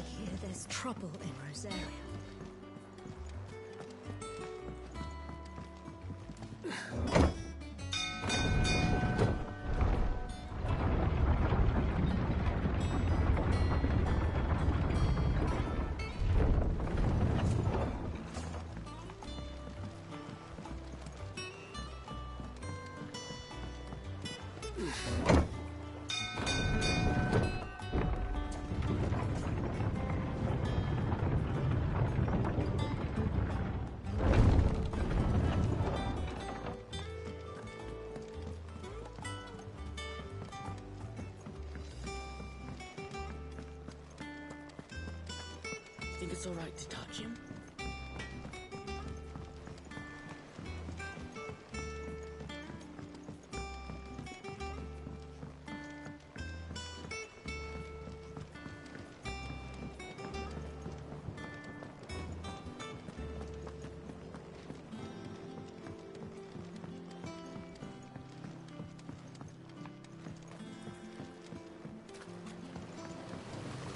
hear there's trouble in Rosaria. Think it's all right to touch him?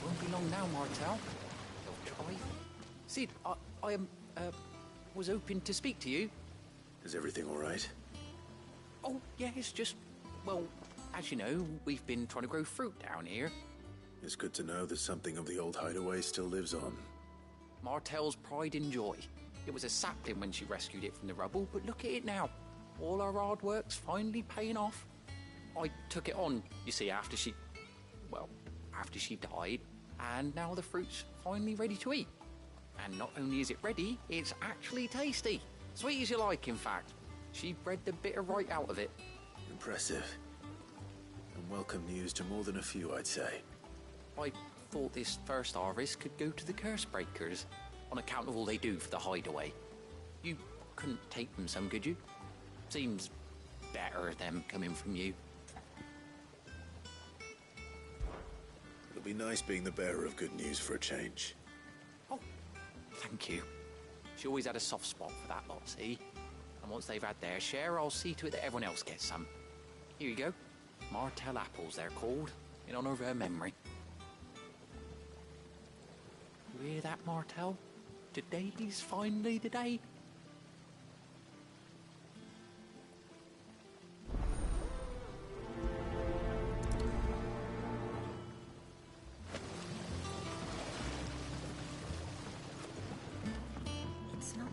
Won't be long now, Martel. Sid, I was hoping to speak to you. Is everything all right? Oh, yeah, it's just, well, as you know, we've been trying to grow fruit down here. It's good to know that something of the old hideaway still lives on. Martel's pride and joy. It was a sapling when she rescued it from the rubble, but look at it now. All our hard work's finally paying off. I took it on, you see, after she died, and now the fruit's finally ready to eat. And not only is it ready, it's actually tasty. Sweet as you like, in fact. She bred the bitter right out of it. Impressive. And welcome news to more than a few, I'd say. I thought this first harvest could go to the curse breakers, on account of all they do for the hideaway. You couldn't take them some, could you? Seems better them coming from you. It'll be nice being the bearer of good news for a change. Oh, thank you. She always had a soft spot for that lot, see? And once they've had their share, I'll see to it that everyone else gets some. Here you go. Martel apples, they're called, in honour of her memory. You hear that, Martel? Today's finally the day. It's not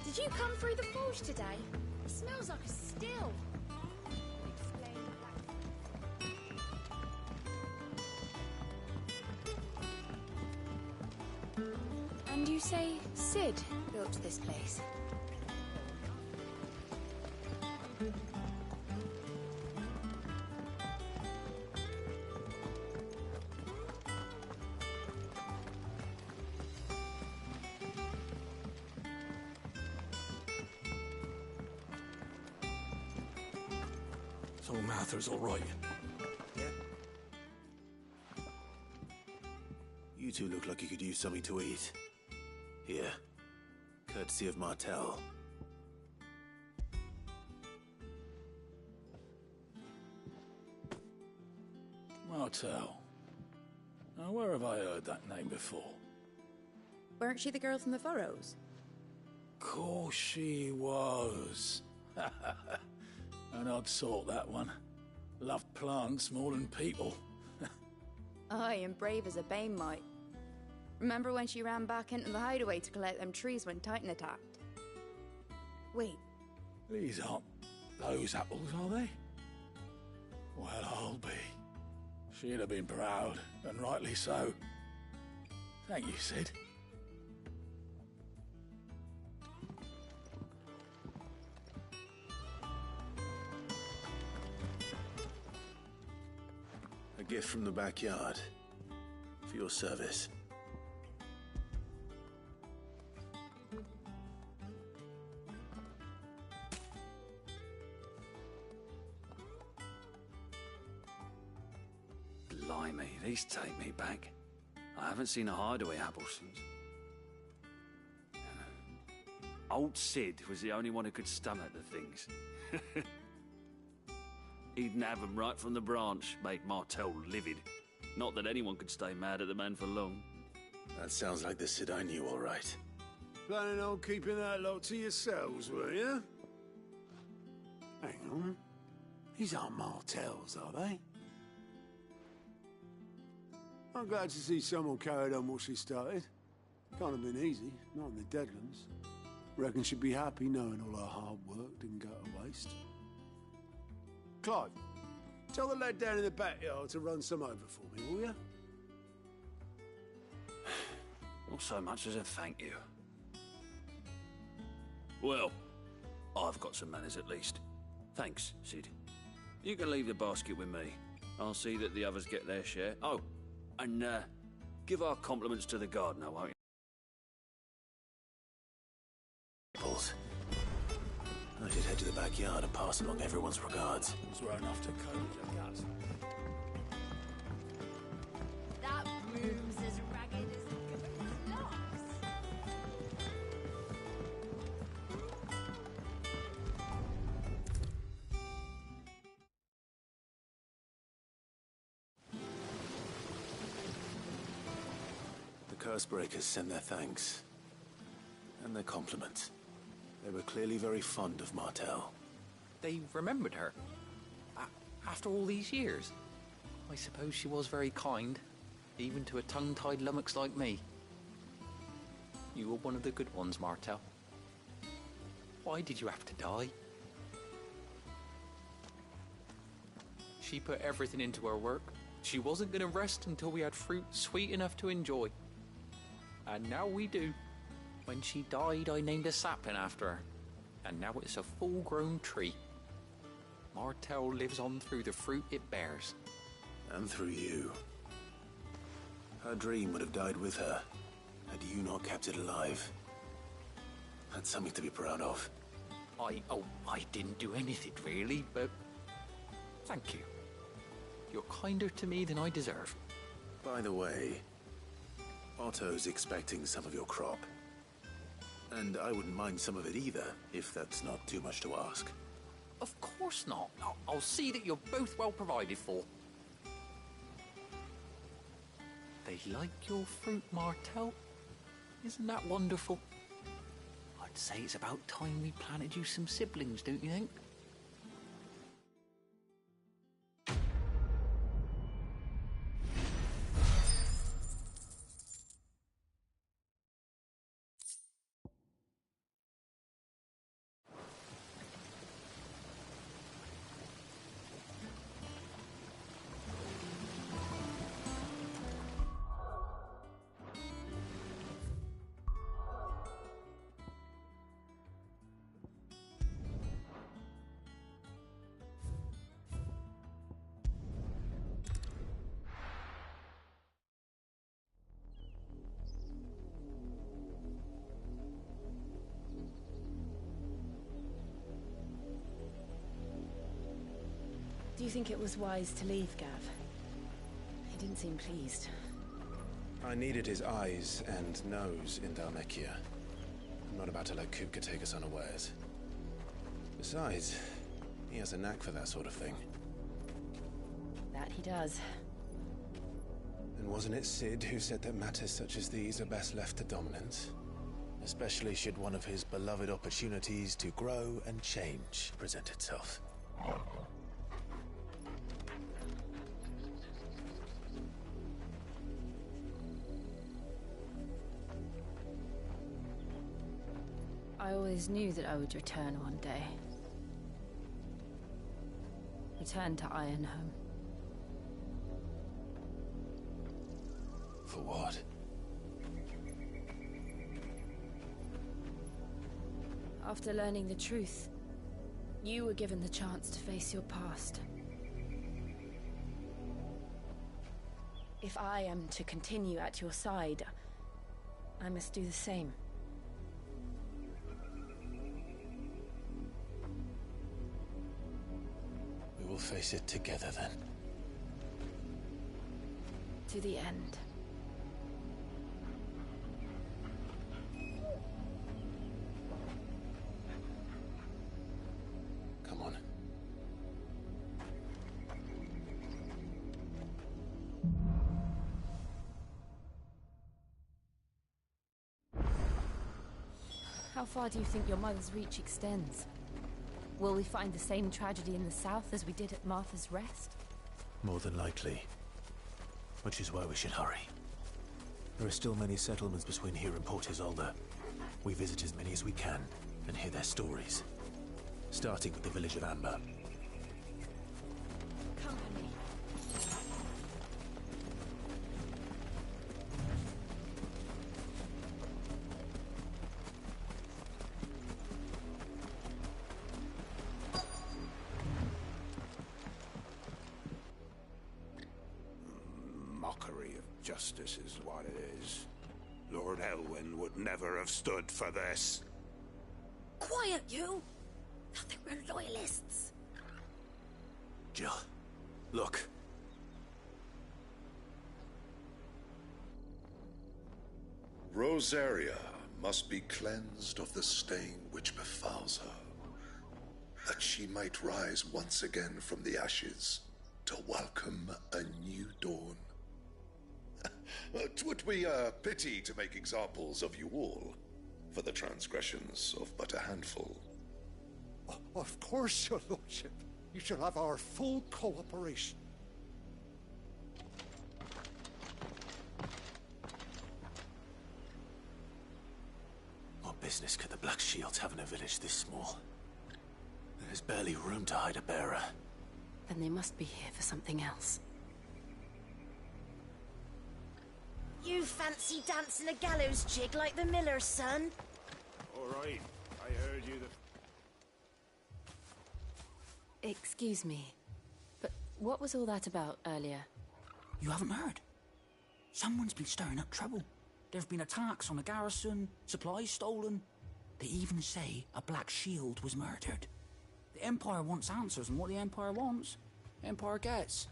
Did you come through the forge today? It smells like a still. Explain that. And you say Sid built this place? So Mather's all right. Yeah. You two look like you could use something to eat. Here. Courtesy of Martel. Martel. Now, where have I heard that name before? Weren't she the girl from the Furrows? Course she was. An odd sort, that one. Loved plants more than people. Aye, and brave as a bane might. Remember when she ran back into the hideaway to collect them trees when Titan attacked? Wait, These aren't those apples, are they? Well, I'll be. She'd have been proud, and rightly so. Thank you, Sid. A gift from the backyard. For your service. Blimey, these take me back. I haven't seen a hideaway apple since. Old Sid was the only one who could stomach the things. He'd nab 'em right from the branch, make Martell livid. Not that anyone could stay mad at the man for long. That sounds like the Sid I knew, all right. Planning on keeping that lot to yourselves, were you? Hang on. These aren't Martells, are they? I'm glad to see someone carried on what she started. Can't have been easy, not in the Deadlands. Reckon she'd be happy knowing all her hard work didn't go to waste. Clive, tell the lad down in the backyard to run some over for me, will you? Not so much as a thank you. Well, I've got some manners at least. Thanks, Sid. You can leave the basket with me. I'll see that the others get their share. Oh, and give our compliments to the gardener, won't you? I should head to the backyard and pass along everyone's regards. He's run off to college, I guess. That broom's as ragged as the governor's locks. The Cursebreakers send their thanks. And their compliments. They were clearly very fond of Martell. They remembered her. After all these years. I suppose she was very kind, even to a tongue-tied lummox like me. You were one of the good ones, Martell. Why did you have to die? She put everything into her work. She wasn't going to rest until we had fruit sweet enough to enjoy. And now we do. When she died, I named a sapling after her. And now it's a full-grown tree. Martell lives on through the fruit it bears. And through you. Her dream would have died with her, had you not kept it alive. That's something to be proud of. I didn't do anything really, but thank you. You're kinder to me than I deserve. By the way, Otto's expecting some of your crop. And I wouldn't mind some of it either, if that's not too much to ask. Of course not. I'll see that you're both well provided for. They like your fruit, Martell. Isn't that wonderful? I'd say it's about time we planted you some siblings, don't you think? Do you think it was wise to leave, Gav? He didn't seem pleased. I needed his eyes and nose in Dhalmekia. I'm not about to let Kupka take us unawares. Besides, he has a knack for that sort of thing. That he does. And wasn't it Sid who said that matters such as these are best left to dominance? Especially should one of his beloved opportunities to grow and change present itself. I always knew that I would return one day. Return to Ironhome. For what? After learning the truth, you were given the chance to face your past. If I am to continue at your side, I must do the same. We will face it together then. to the end. Come on. How far do you think your mother's reach extends? Will we find the same tragedy in the south as we did at Martha's Rest? More than likely. Which is why we should hurry. There are still many settlements between here and Port Isolde. We visit as many as we can and hear their stories. Starting with the village of Amber. Company. Mockery of justice is what it is. Lord Elwyn would never have stood for this. Quiet, you! I think we're loyalists. Jill, look. Rosaria must be cleansed of the stain which befouls her, that she might rise once again from the ashes to welcome a new dawn. 'Twould be a pity to make examples of you all, for the transgressions of but a handful. Of course, your lordship. You shall have our full cooperation. What business could the Black Shields have in a village this small? There's barely room to hide a bearer. Then they must be here for something else. You fancy dancing a gallows jig like the miller's son? All right, I heard you the... Excuse me, but what was all that about earlier? You haven't heard? Someone's been stirring up trouble. There have been attacks on the garrison, supplies stolen. They even say a Black Shield was murdered. The Empire wants answers, and what the Empire wants, Empire gets.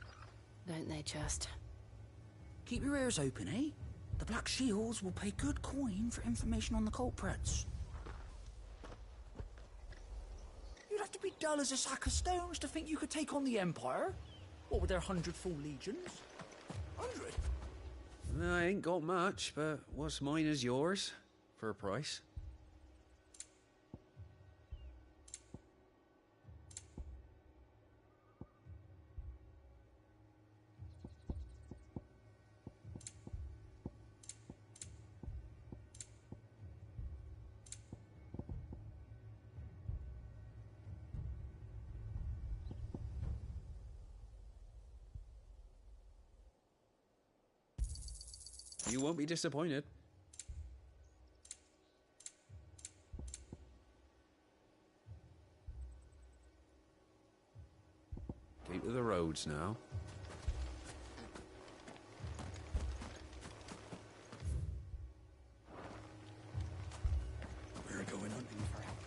Don't they just? Keep your ears open, eh? The Black Shields will pay good coin for information on the culprits. You'd have to be dull as a sack of stones to think you could take on the Empire. What with their 100 full legions? 100? I ain't got much, but what's mine is yours, for a price. You won't be disappointed. Keep to the roads now. We're going hunting for help.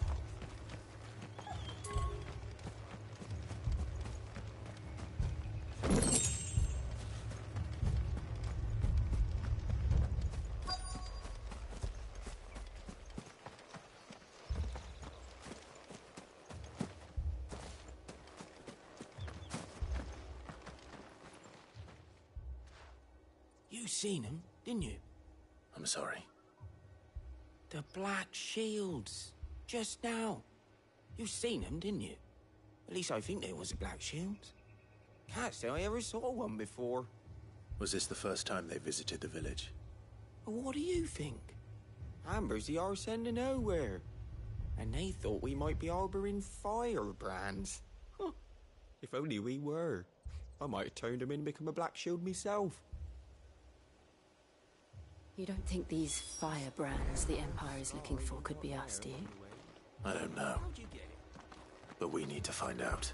You seen him, didn't you? I'm sorry. The Black Shields. Just now. You seen them, didn't you? At least I think there was a Black Shields. Can't say I ever saw one before. Was this the first time they visited the village? What do you think? Amber's the arse end of nowhere. And they thought we might be harbouring firebrands. Huh. If only we were. I might have turned them in and become a Black Shield myself. You don't think these firebrands the Empire is looking for could be us, do you? I don't know. But we need to find out.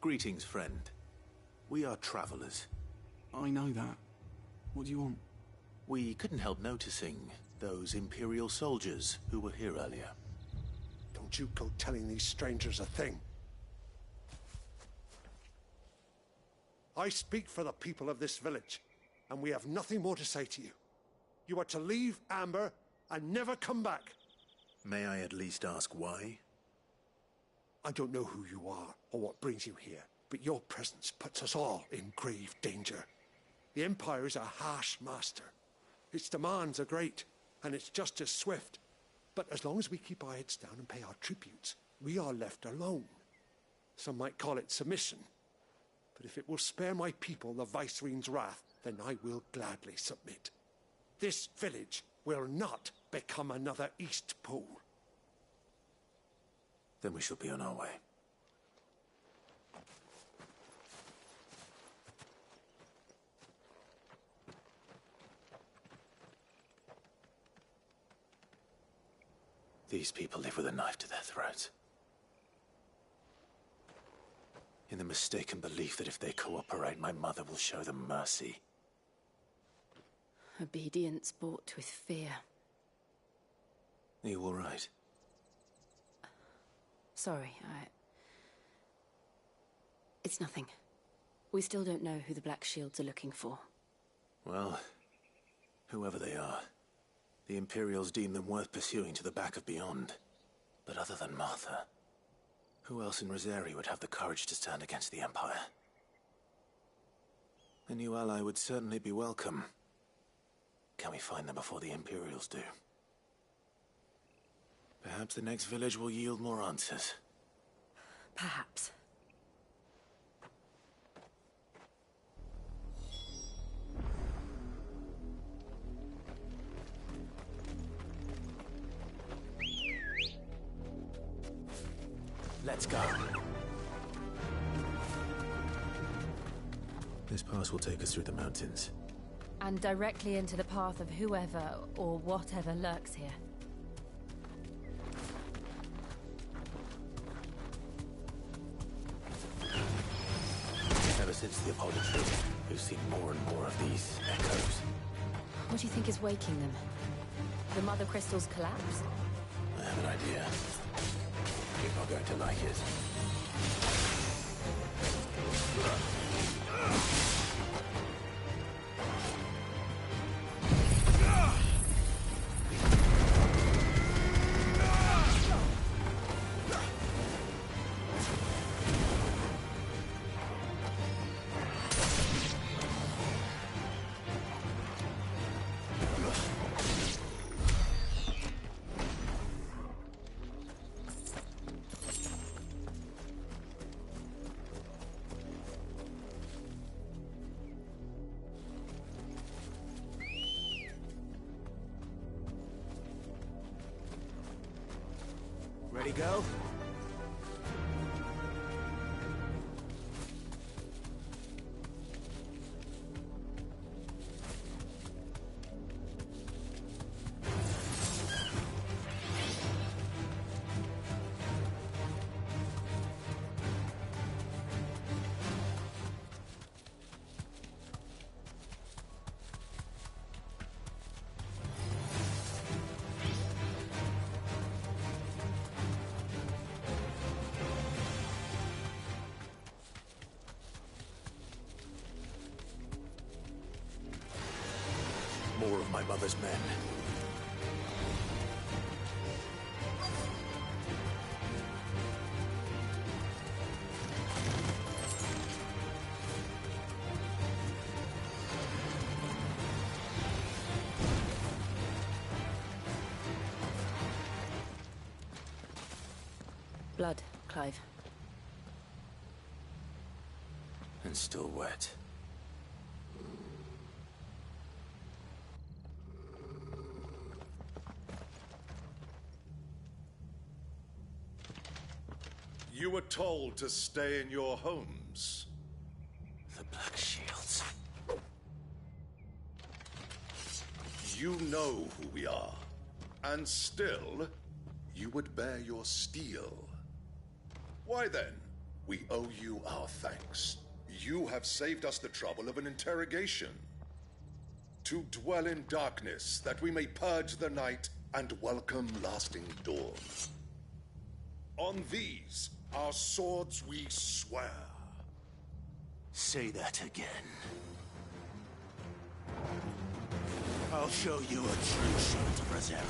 Greetings, friend. We are travelers. I know that. What do you want? We couldn't help noticing those Imperial soldiers who were here earlier. Don't you go telling these strangers a thing. I speak for the people of this village, and we have nothing more to say to you. You are to leave Amber and never come back. May I at least ask why? I don't know who you are or what brings you here, but your presence puts us all in grave danger. The Empire is a harsh master. Its demands are great, and its justice swift. But as long as we keep our heads down and pay our tributes, we are left alone. Some might call it submission. But if it will spare my people the Viceroy's wrath, then I will gladly submit. This village will not become another Eastpool. Then we shall be on our way. These people live with a knife to their throats. In the mistaken belief that if they cooperate, my mother will show them mercy. Obedience bought with fear. Are you all right? Sorry, It's nothing. We still don't know who the Black Shields are looking for. Well, whoever they are, the Imperials deem them worth pursuing to the back of beyond. But other than Martha, who else in Rosari would have the courage to stand against the Empire? A new ally would certainly be welcome. Can we find them before the Imperials do? Perhaps the next village will yield more answers. Perhaps. Let's go. This pass will take us through the mountains. And directly into the path of whoever or whatever lurks here. Ever since the apology, we've seen more and more of these echoes. What do you think is waking them? The Mother Crystal's collapse? I have an idea. You're not going to like it. Ready, go? More of my mother's men. Blood, Clive. And still wet. You were told to stay in your homes. The Black Shields. You know who we are. And still, you would bear your steel. Why then, we owe you our thanks. You have saved us the trouble of an interrogation. To dwell in darkness, that we may purge the night and welcome lasting dawn. On these, our swords we swear. Say that again. I'll show you a true shield of Rosaria.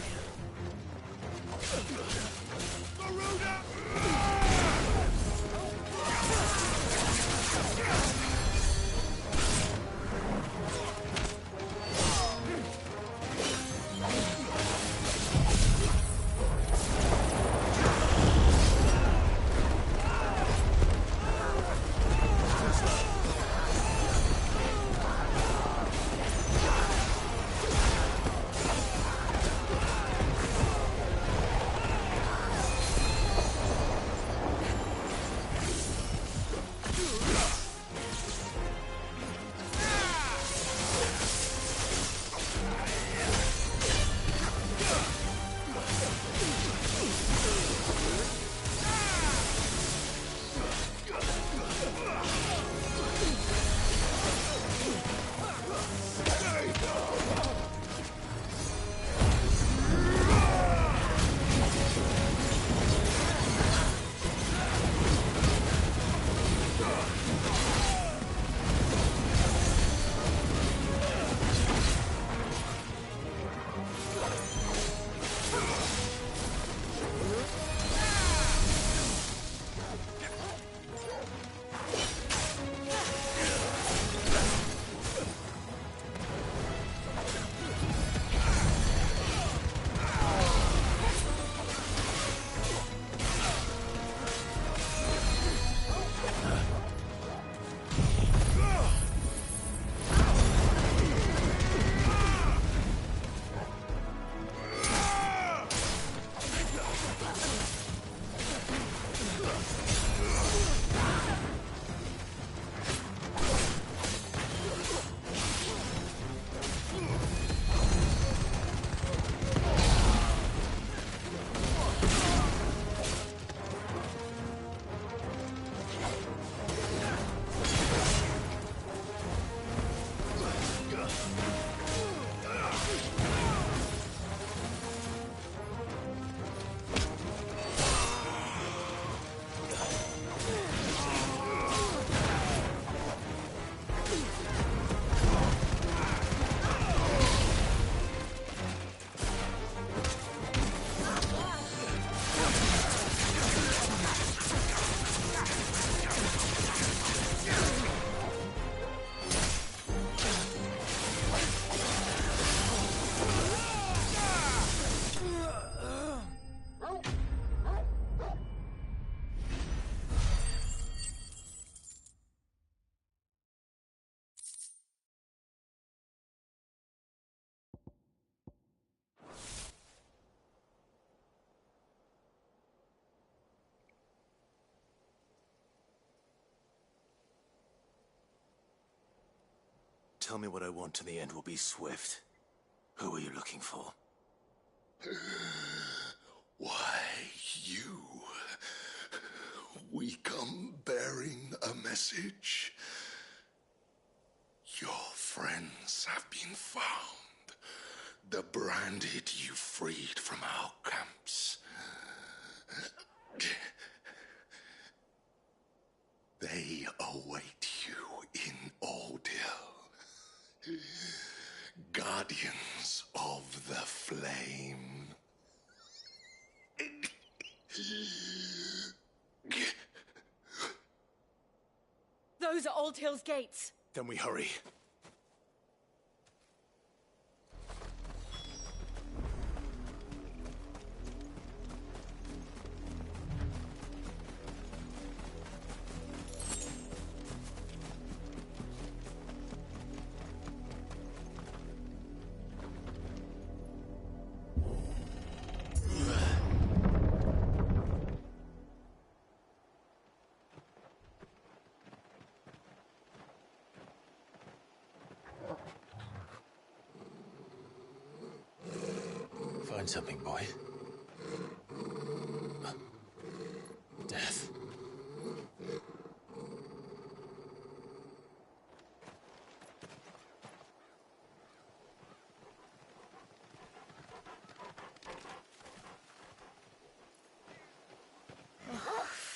Tell me what I want and the end will be swift. Who are you looking for? Why, you. We come bearing a message. Your friends have been found. The branded you freed from our camps. They await you in Aldil. Guardians of the Flame. Those are Old Hill's gates. Then we hurry. Find something, boy. Death.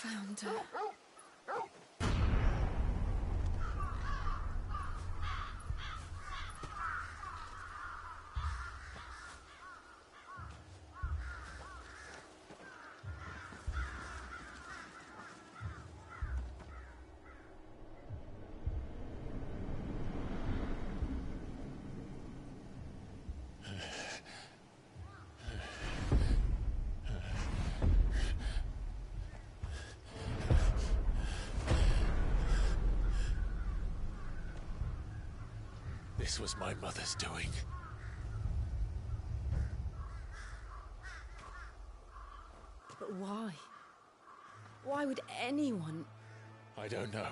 Found her. this was my mother's doing. But why? Why would anyone... I don't know.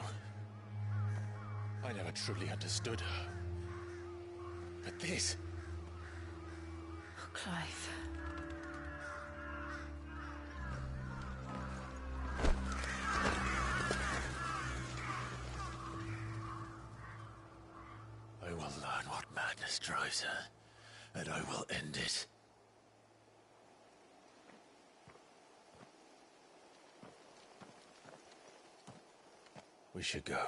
I never truly understood her. But this... Oh, Clive. I will learn what madness drives her, and I will end it. We should go.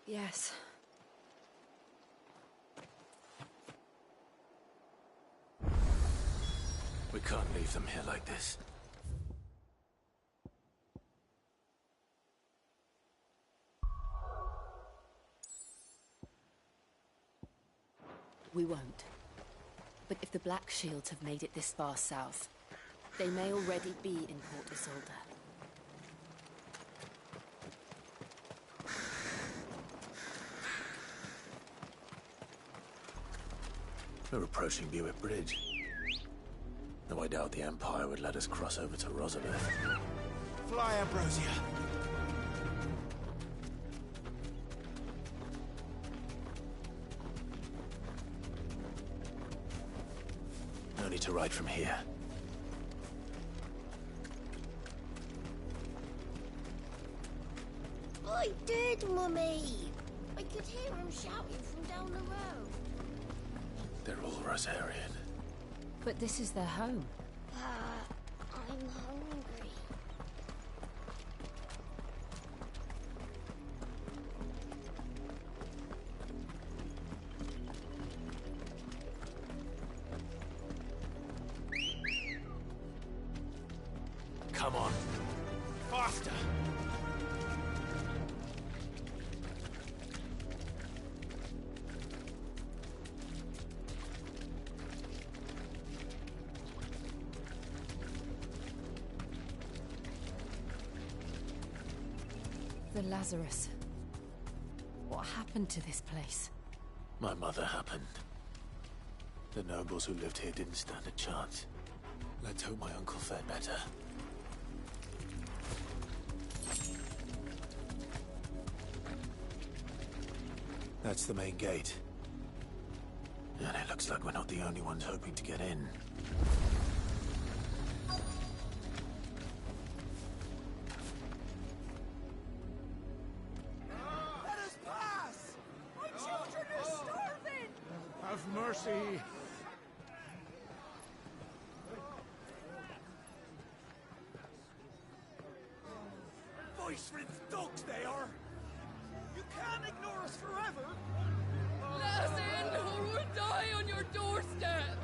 Yes. We can't leave them here like this. We won't. But if the Black Shields have made it this far south, they may already be in Port Isolde. We're approaching Buick Bridge. Though I doubt the Empire would let us cross over to Rosabeth. Fly, Ambrosia! No need to ride from here. I did, Mummy! I could hear him shouting from down the road. They're all Rosarian. But this is their home. I'm hungry. Come on. Faster! The Lazarus. What happened to this place? My mother happened. The nobles who lived here didn't stand a chance. Let's hope my uncle fared better. That's the main gate. And it looks like we're not the only ones hoping to get in. Let us pass! My children are starving! Have mercy! Voice-rinsed dogs they are! You can't ignore us forever! Let us in, or we'll die on your doorstep!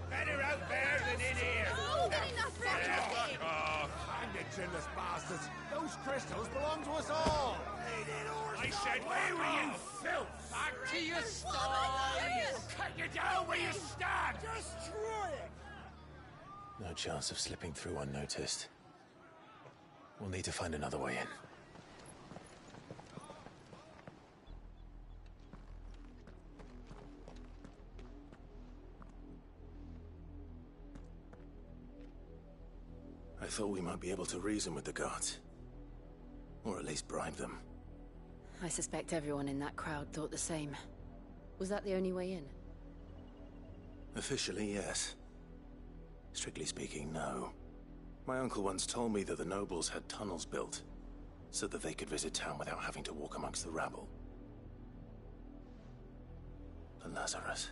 Better out there than in here! Oh, getting that Fuck off! Hang the chinless bastards! Those crystals belong to us all! I said, where were you, filth? Back to your stall! I'll cut you down where you stand! Destroy it! No chance of slipping through unnoticed. We'll need to find another way in. I thought we might be able to reason with the guards. Or at least bribe them. I suspect everyone in that crowd thought the same. Was that the only way in? Officially, yes. Strictly speaking, no. My uncle once told me that the nobles had tunnels built, so that they could visit town without having to walk amongst the rabble. The Lazarus.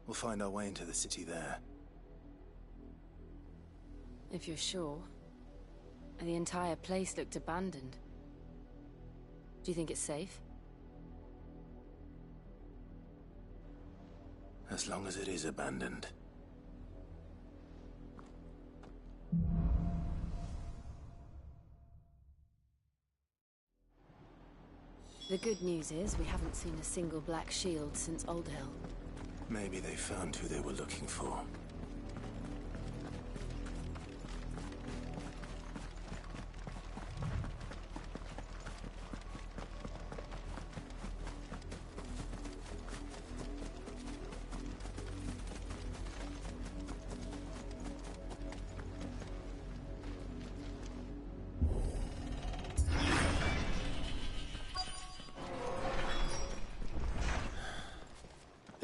We'll find our way into the city there. If you're sure. The entire place looked abandoned. Do you think it's safe? As long as it is abandoned. The good news is we haven't seen a single Black Shield since Oldhill. Maybe they found who they were looking for.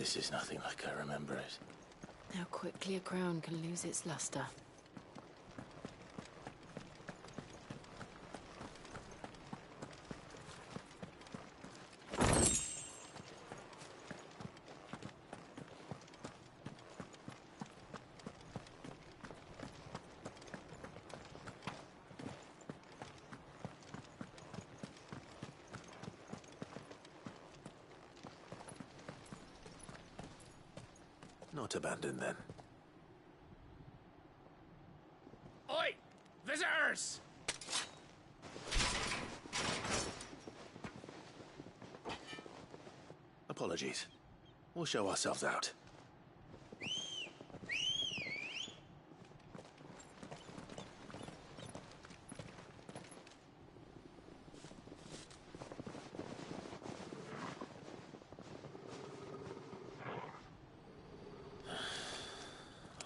This is nothing like I remember it. How quickly a crown can lose its luster. Not abandoned, then. Oi! Visitors! Apologies. We'll show ourselves out.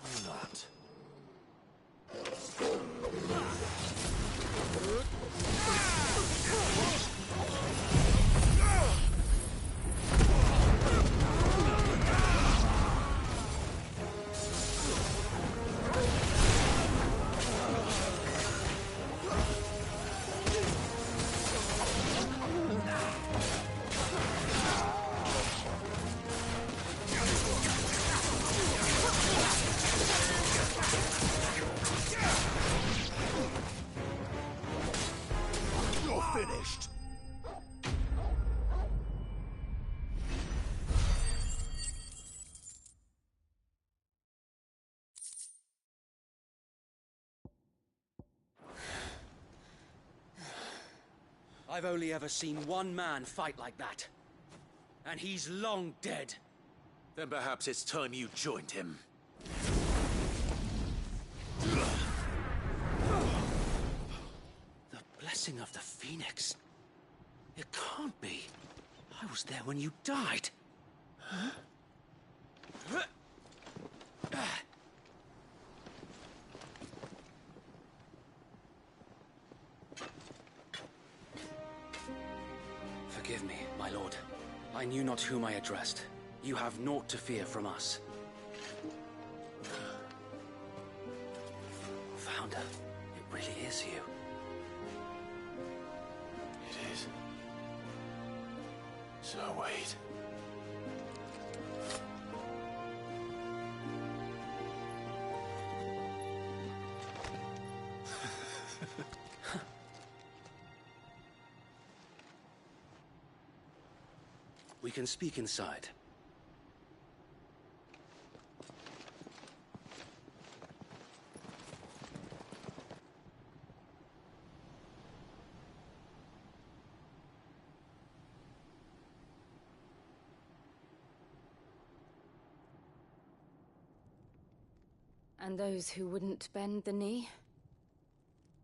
Or not. You're finished! I've only ever seen one man fight like that. And he's long dead. Then perhaps it's time you joined him. The blessing of the Phoenix. It can't be. I was there when you died. Forgive me, my lord. I knew not whom I addressed. You have naught to fear from us. Founder, it really is you. It is. So wait. We can speak inside. And those who wouldn't bend the knee?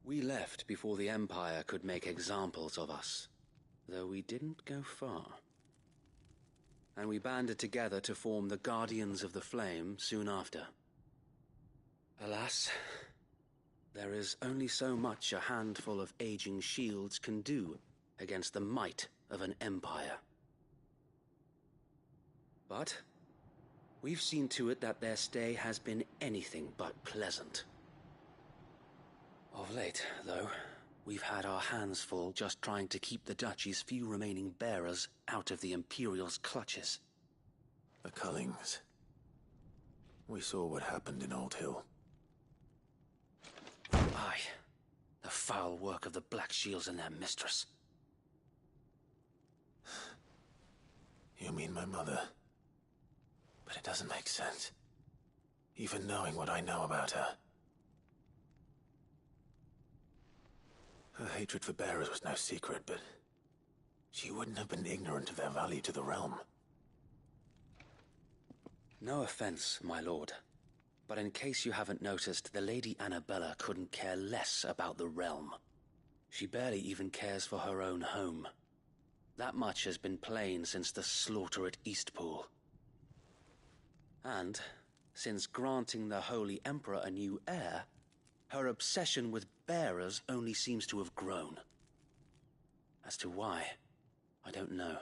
We left before the Empire could make examples of us, though we didn't go far. And we banded together to form the Guardians of the Flame soon after. Alas, there is only so much a handful of aging shields can do against the might of an empire. But we've seen to it that their stay has been anything but pleasant. Of late, though, we've had our hands full just trying to keep the Duchy's few remaining bearers out of the Imperial's clutches. The Cullings. We saw what happened in Old Hill. Aye. The foul work of the Black Shields and their mistress. You mean my mother? But it doesn't make sense. Even knowing what I know about her. Her hatred for bearers was no secret, but she wouldn't have been ignorant of their value to the realm. No offense, my lord, but in case you haven't noticed, the Lady Annabella couldn't care less about the realm. She barely even cares for her own home. That much has been plain since the slaughter at Eastpool. And, since granting the Holy Emperor a new heir, her obsession with bearers only seems to have grown. As to why, I don't know.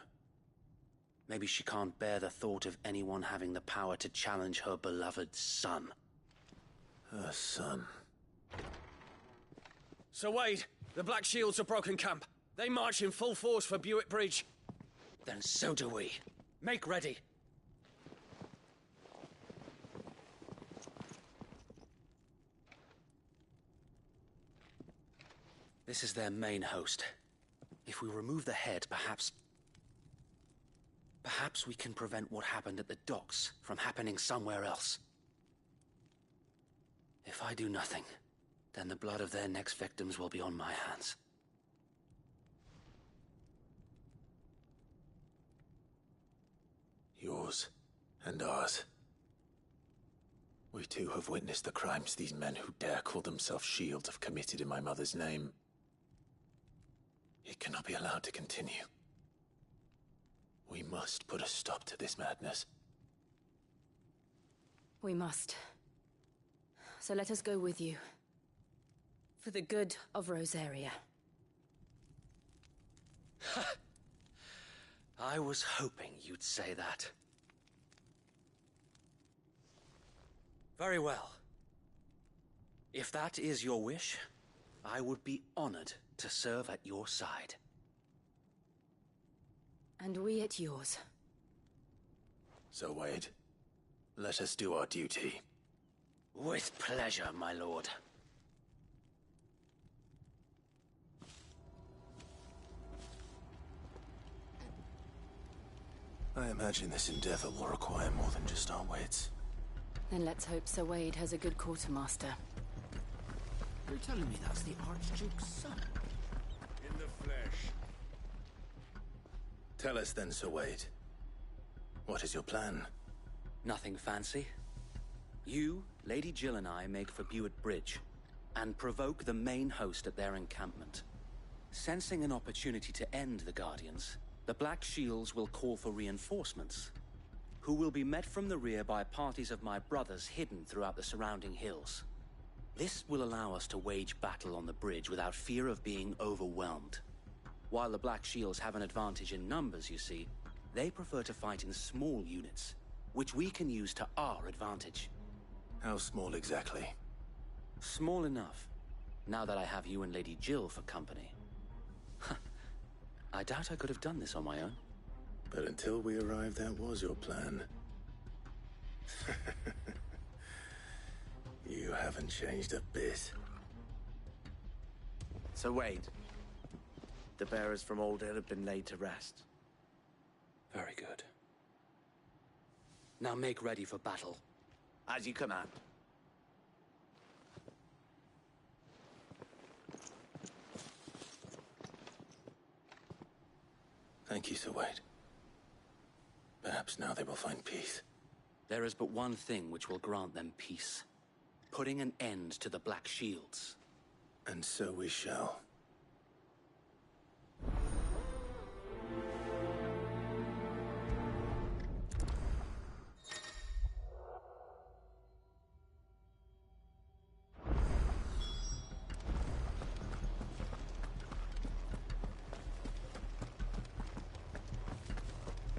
Maybe she can't bear the thought of anyone having the power to challenge her beloved son. Her son. Sir Wade, the Black Shields have broken camp. They march in full force for Buick Bridge. Then so do we. Make ready. This is their main host. If we remove the head, perhaps we can prevent what happened at the docks from happening somewhere else. If I do nothing, then the blood of their next victims will be on my hands. Yours and ours. We too have witnessed the crimes these men who dare call themselves Shields have committed in my mother's name. It cannot be allowed to continue. We must put a stop to this madness. We must. So let us go with you. For the good of Rosaria. I was hoping you'd say that. Very well. If that is your wish, I would be honored to serve at your side. And we at yours. So, Wade, let us do our duty. With pleasure, my lord. I imagine this endeavor will require more than just our wits. Then let's hope Sir Wade has a good quartermaster. You're telling me that's the Archduke's son? In the flesh. Tell us then, Sir Wade. What is your plan? Nothing fancy. You, Lady Jill and I make for Buick Bridge, and provoke the main host at their encampment. Sensing an opportunity to end the Guardians, the Black Shields will call for reinforcements, who will be met from the rear by parties of my brothers hidden throughout the surrounding hills. This will allow us to wage battle on the bridge without fear of being overwhelmed. While the Black Shields have an advantage in numbers, you see, they prefer to fight in small units, which we can use to our advantage. How small exactly? Small enough, now that I have you and Lady Jill for company. I doubt I could have done this on my own. But until we arrived, that was your plan. You haven't changed a bit. So Wade, the bearers from Old Hill have been laid to rest. Very good. Now make ready for battle. As you command. Thank you, Sir Wade. Perhaps now they will find peace. There is but one thing which will grant them peace. Putting an end to the Black Shields. And so we shall.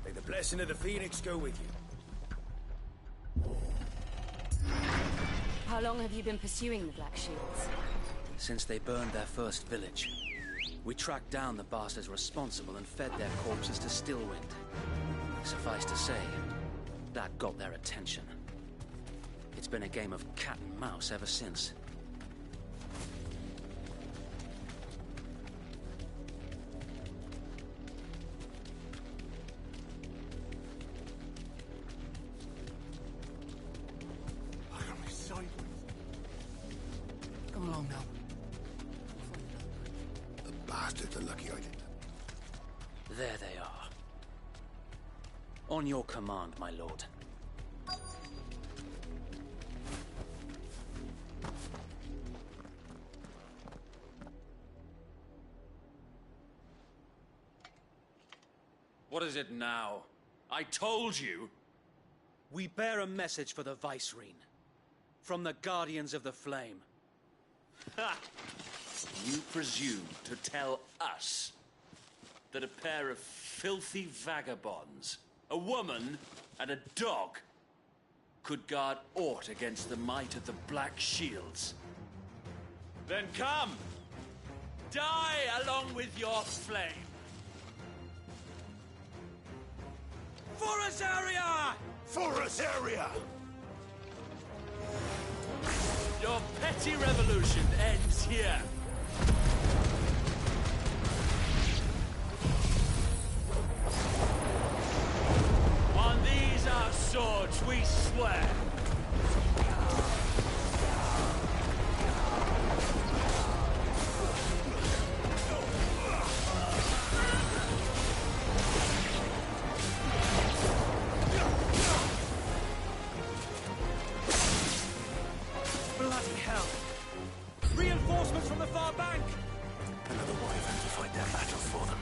May the blessing of the Phoenix go with you. How long have you been pursuing the Black Shields? Since they burned their first village. We tracked down the bastards responsible and fed their corpses to Stillwind. Suffice to say, that got their attention. It's been a game of cat and mouse ever since. Come along now. The bastards are lucky I didn't. There they are. On your command, my lord. What is it now? I told you! We bear a message for the Vicereine. From the Guardians of the Flame. Ha! You presume to tell us that a pair of filthy vagabonds a woman, and a dog could guard aught against the might of the Black Shields. Then come! Die along with your flame! For Azaria! For Azaria! Your petty revolution ends here. On these our swords we swear. Bloody hell! Reinforcements from the far bank! Another wyvern to fight their battle for them.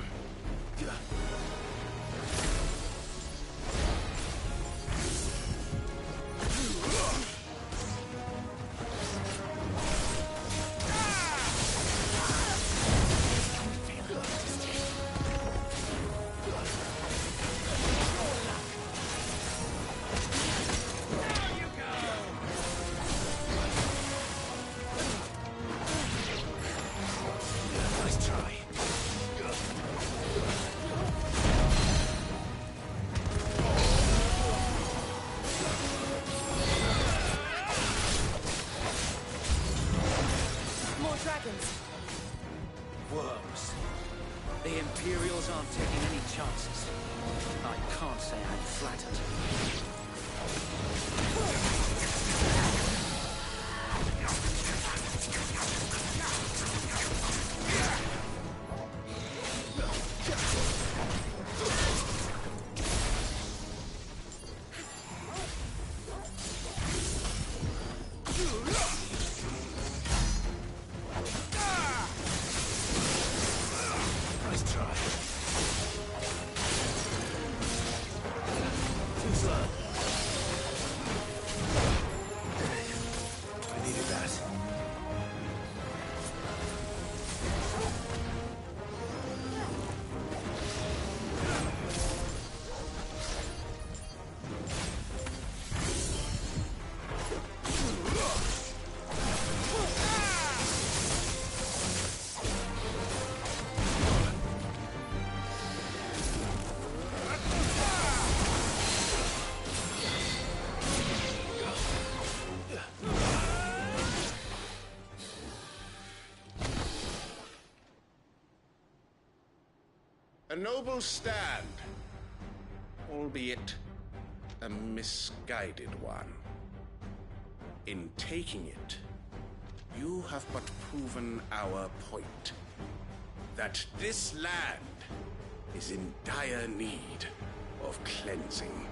Nice try. More dragons. Worms. The Imperials aren't taking any chances. I can't say I'm flattered. Nice try. Too slow. I needed that. A noble stand, albeit a misguided one. In taking it, you have but proven our point. That this land is in dire need of cleansing.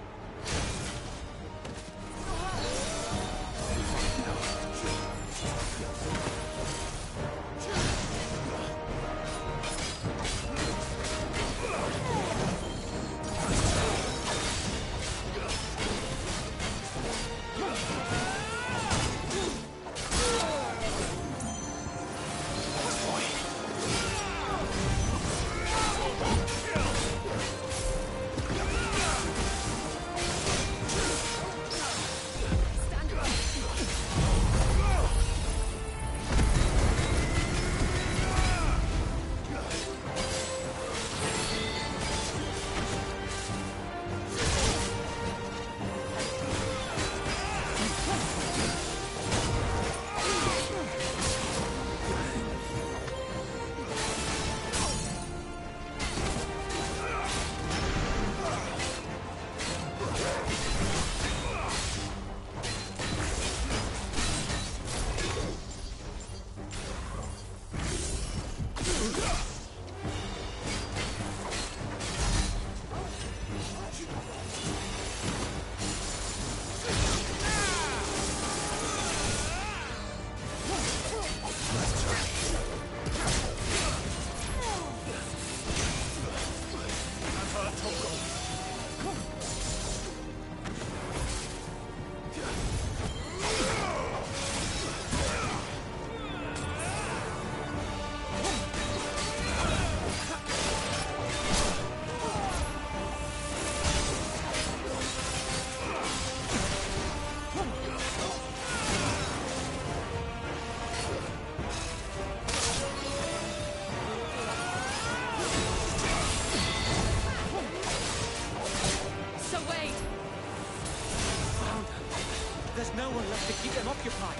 There's no one left to keep them occupied.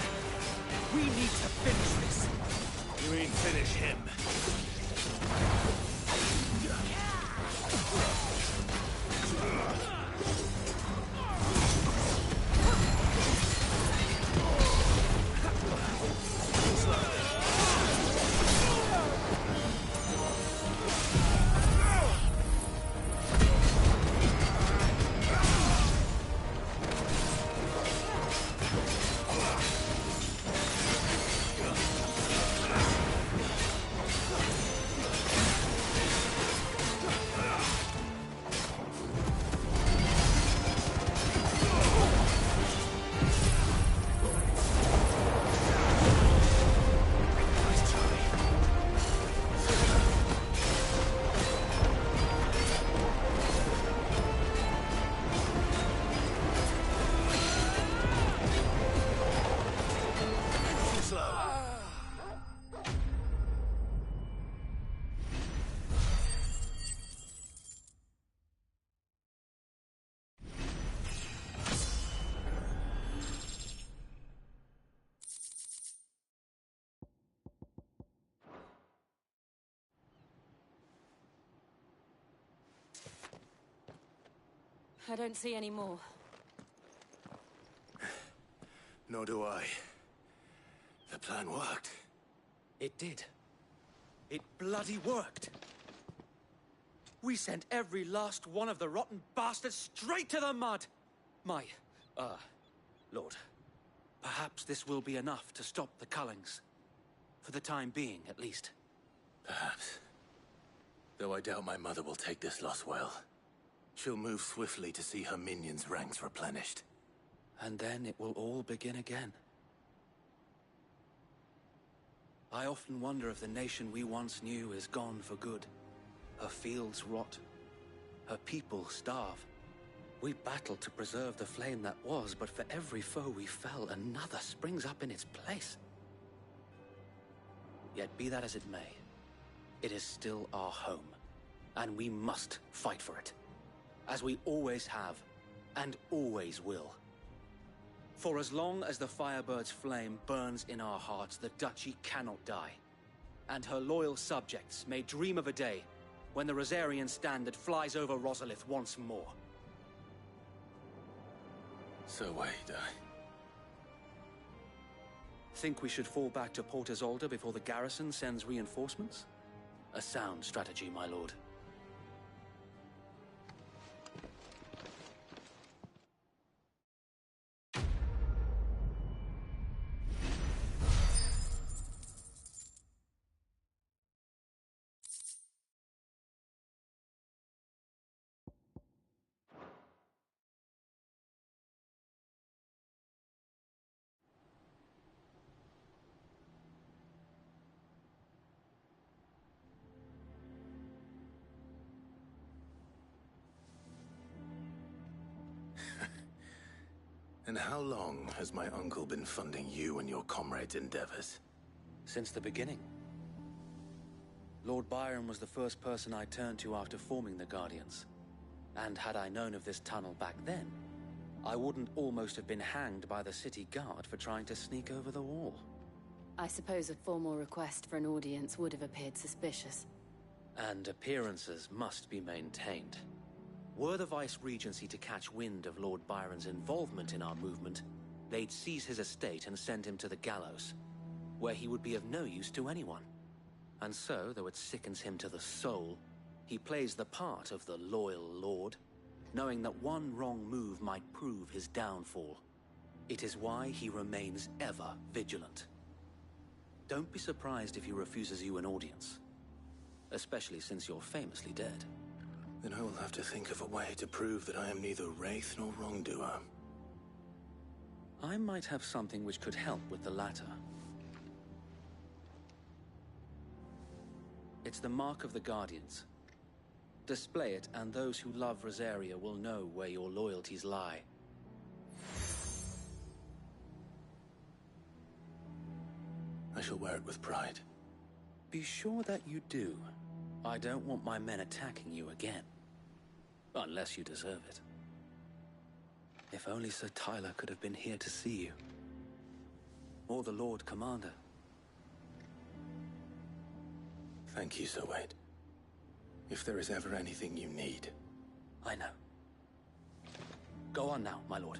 We need to finish this. You mean finish him? I don't see any more. Nor do I. The plan worked. It did. It bloody worked. We sent every last one of the rotten bastards straight to the mud! Lord, perhaps this will be enough to stop the Cullings. For the time being, at least. Perhaps. Though I doubt my mother will take this loss well. She'll move swiftly to see her minions' ranks replenished. And then it will all begin again. I often wonder if the nation we once knew is gone for good. Her fields rot. Her people starve. We battled to preserve the flame that was, but for every foe we fell, another springs up in its place. Yet be that as it may, it is still our home, and we must fight for it. As we always have, and always will. For as long as the Firebird's flame burns in our hearts, the Duchy cannot die. And her loyal subjects may dream of a day when the Rosarian standard flies over Rosalith once more. So wait, Think we should fall back to Port Isolde before the garrison sends reinforcements? A sound strategy, my lord. And how long has my uncle been funding you and your comrades' endeavors? Since the beginning. Lord Byron was the first person I turned to after forming the Guardians. And had I known of this tunnel back then, I wouldn't almost have been hanged by the city guard for trying to sneak over the wall. I suppose a formal request for an audience would have appeared suspicious. And appearances must be maintained. Were the Vice-Regency to catch wind of Lord Byron's involvement in our movement, they'd seize his estate and send him to the gallows, where he would be of no use to anyone. And so, though it sickens him to the soul, he plays the part of the loyal lord, knowing that one wrong move might prove his downfall. It is why he remains ever vigilant. Don't be surprised if he refuses you an audience, especially since you're famously dead. Then I will have to think of a way to prove that I am neither wraith nor wrongdoer. I might have something which could help with the latter. It's the Mark of the Guardians. Display it, and those who love Rosaria will know where your loyalties lie. I shall wear it with pride. Be sure that you do. I don't want my men attacking you again. Unless you deserve it. If only Sir Tyler could have been here to see you. Or the Lord Commander. Thank you, Sir Wade. If there is ever anything you need. I know. Go on now, my lord.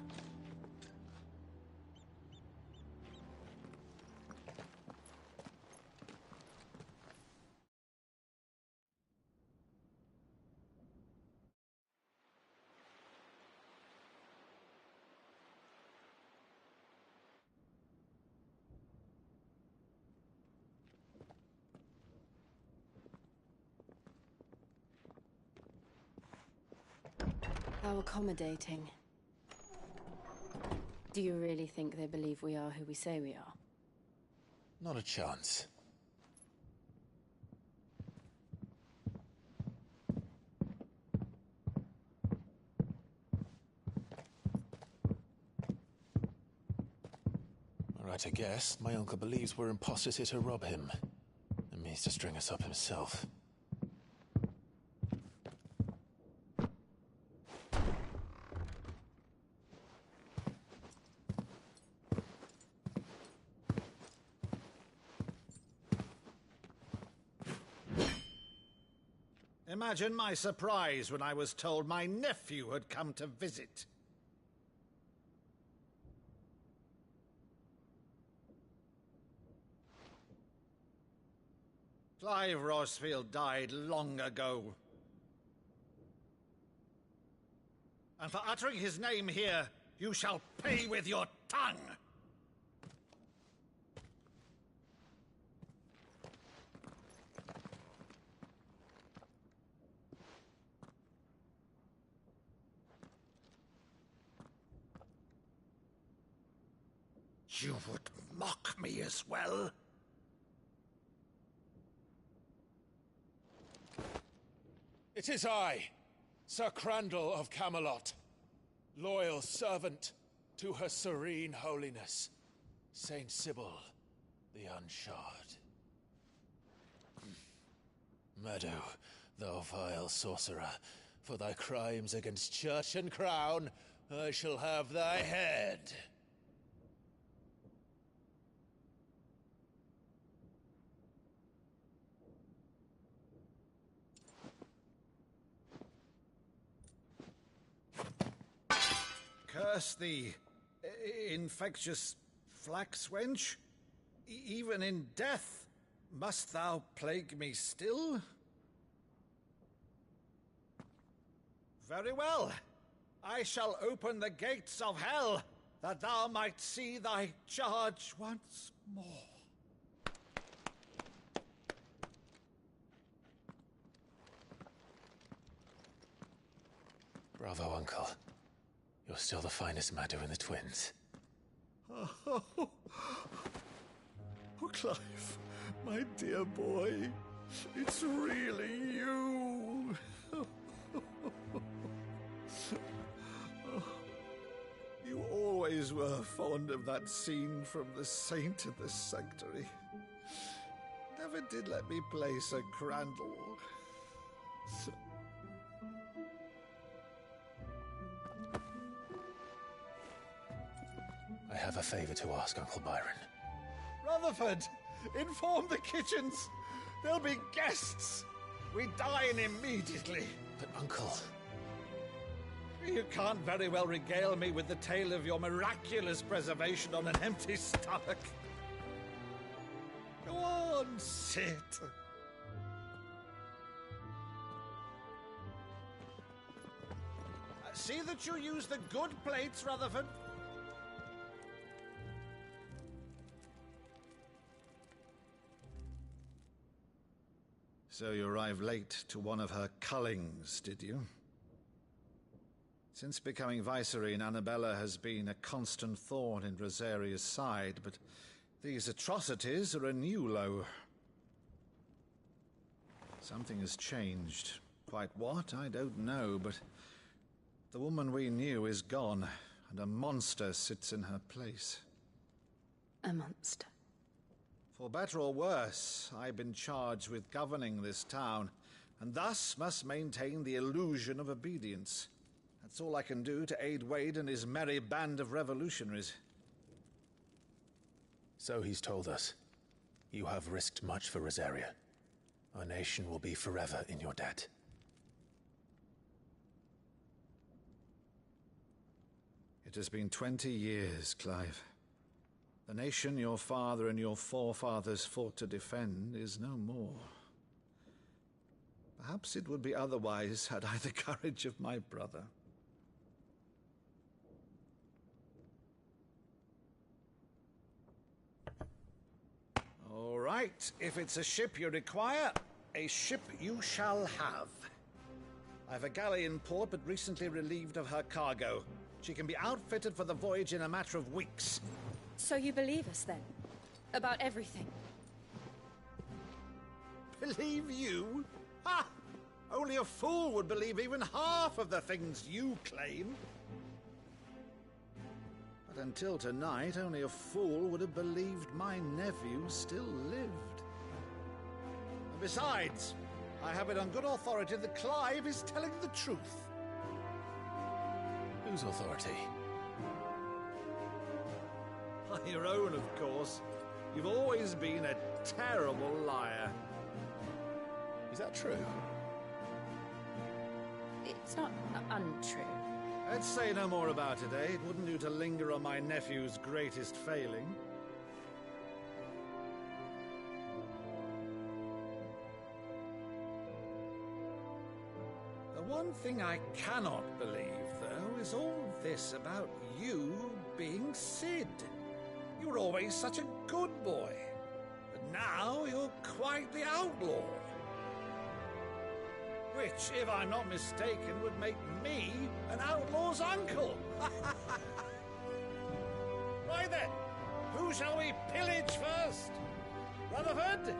How accommodating. Do you really think they believe we are who we say we are? Not a chance. Right, I guess. My uncle believes we're imposters here to rob him. And means to string us up himself. Imagine my surprise when I was told my nephew had come to visit. Clive Rosfield died long ago. And for uttering his name here, you shall pay with your tongue! You would mock me as well? It is I, Sir Crandall of Camelot, loyal servant to Her Serene Holiness, Saint Sybil the Unshod. Meadow, thou vile sorcerer, for thy crimes against church and crown, I shall have thy head. Curse thee, infectious flax wench. Even in death, must thou plague me still? Very well. I shall open the gates of hell, that thou might see thy charge once more. Bravo, Uncle. You're still the finest Maddu in the twins. Oh, Clive, my dear boy, it's really you. You always were fond of that scene from The Saint in the Sanctuary. Never did let me play Sir Crandall. I have a favor to ask, Uncle Byron. Rutherford, inform the kitchens. There'll be guests. We dine immediately. But, Uncle... You can't very well regale me with the tale of your miraculous preservation on an empty stomach. Go on, sit. See that you use the good plates, Rutherford. So you arrived late to one of her cullings, did you? Since becoming Vicereine, Annabella has been a constant thorn in Rosaria's side, but these atrocities are a new low. Something has changed. Quite what, I don't know, but the woman we knew is gone, and a monster sits in her place. A monster? For better or worse, I've been charged with governing this town, and thus must maintain the illusion of obedience. That's all I can do to aid Wade and his merry band of revolutionaries. So he's told us. You have risked much for Rosaria. Our nation will be forever in your debt. It has been 20 years, Clive. The nation your father and your forefathers fought to defend is no more. Perhaps it would be otherwise had I the courage of my brother. All right, if it's a ship you require, a ship you shall have. I've a galley in port, but recently relieved of her cargo. She can be outfitted for the voyage in a matter of weeks. So you believe us, then? About everything? Believe you? Ha! Only a fool would believe even half of the things you claim. But until tonight, only a fool would have believed my nephew still lived. And besides, I have it on good authority that Clive is telling the truth. Whose authority? Your own, of course. You've always been a terrible liar. Is that true? It's not untrue. Let's say no more about it, eh? It wouldn't do to linger on my nephew's greatest failing. The one thing I cannot believe, though, is all this about you being Cid. You were always such a good boy, but now you're quite the outlaw. Which, if I'm not mistaken, would make me an outlaw's uncle. Right then, who shall we pillage first? Rutherford,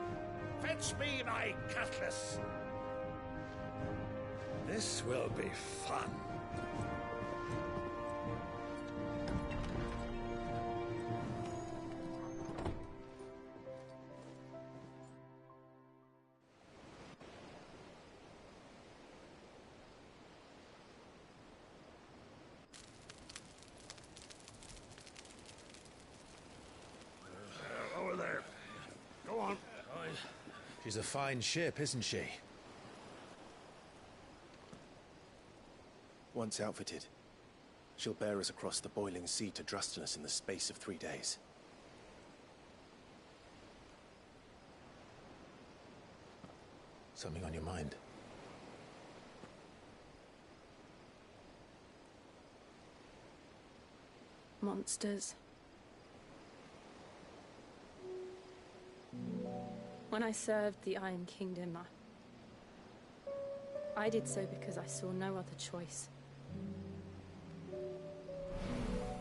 fetch me my cutlass. This will be fun. Over there. Go on. She's a fine ship, isn't she? Once outfitted, she'll bear us across the boiling sea to Drustinus in the space of 3 days. Something on your mind? Monsters. When I served the Iron Kingdom, I did so because I saw no other choice.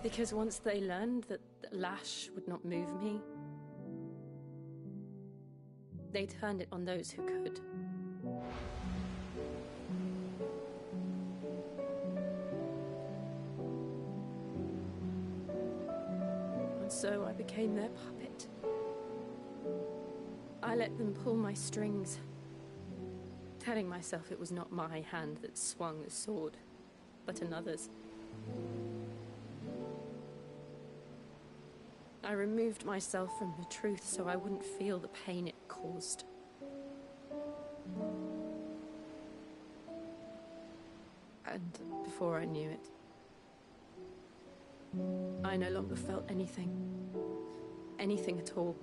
Because once they learned that the lash would not move me, they turned it on those who could. And so I became their puppet. I let them pull my strings, telling myself it was not my hand that swung the sword, but another's. I removed myself from the truth so I wouldn't feel the pain it caused. And before I knew it, I no longer felt anything. Anything at all.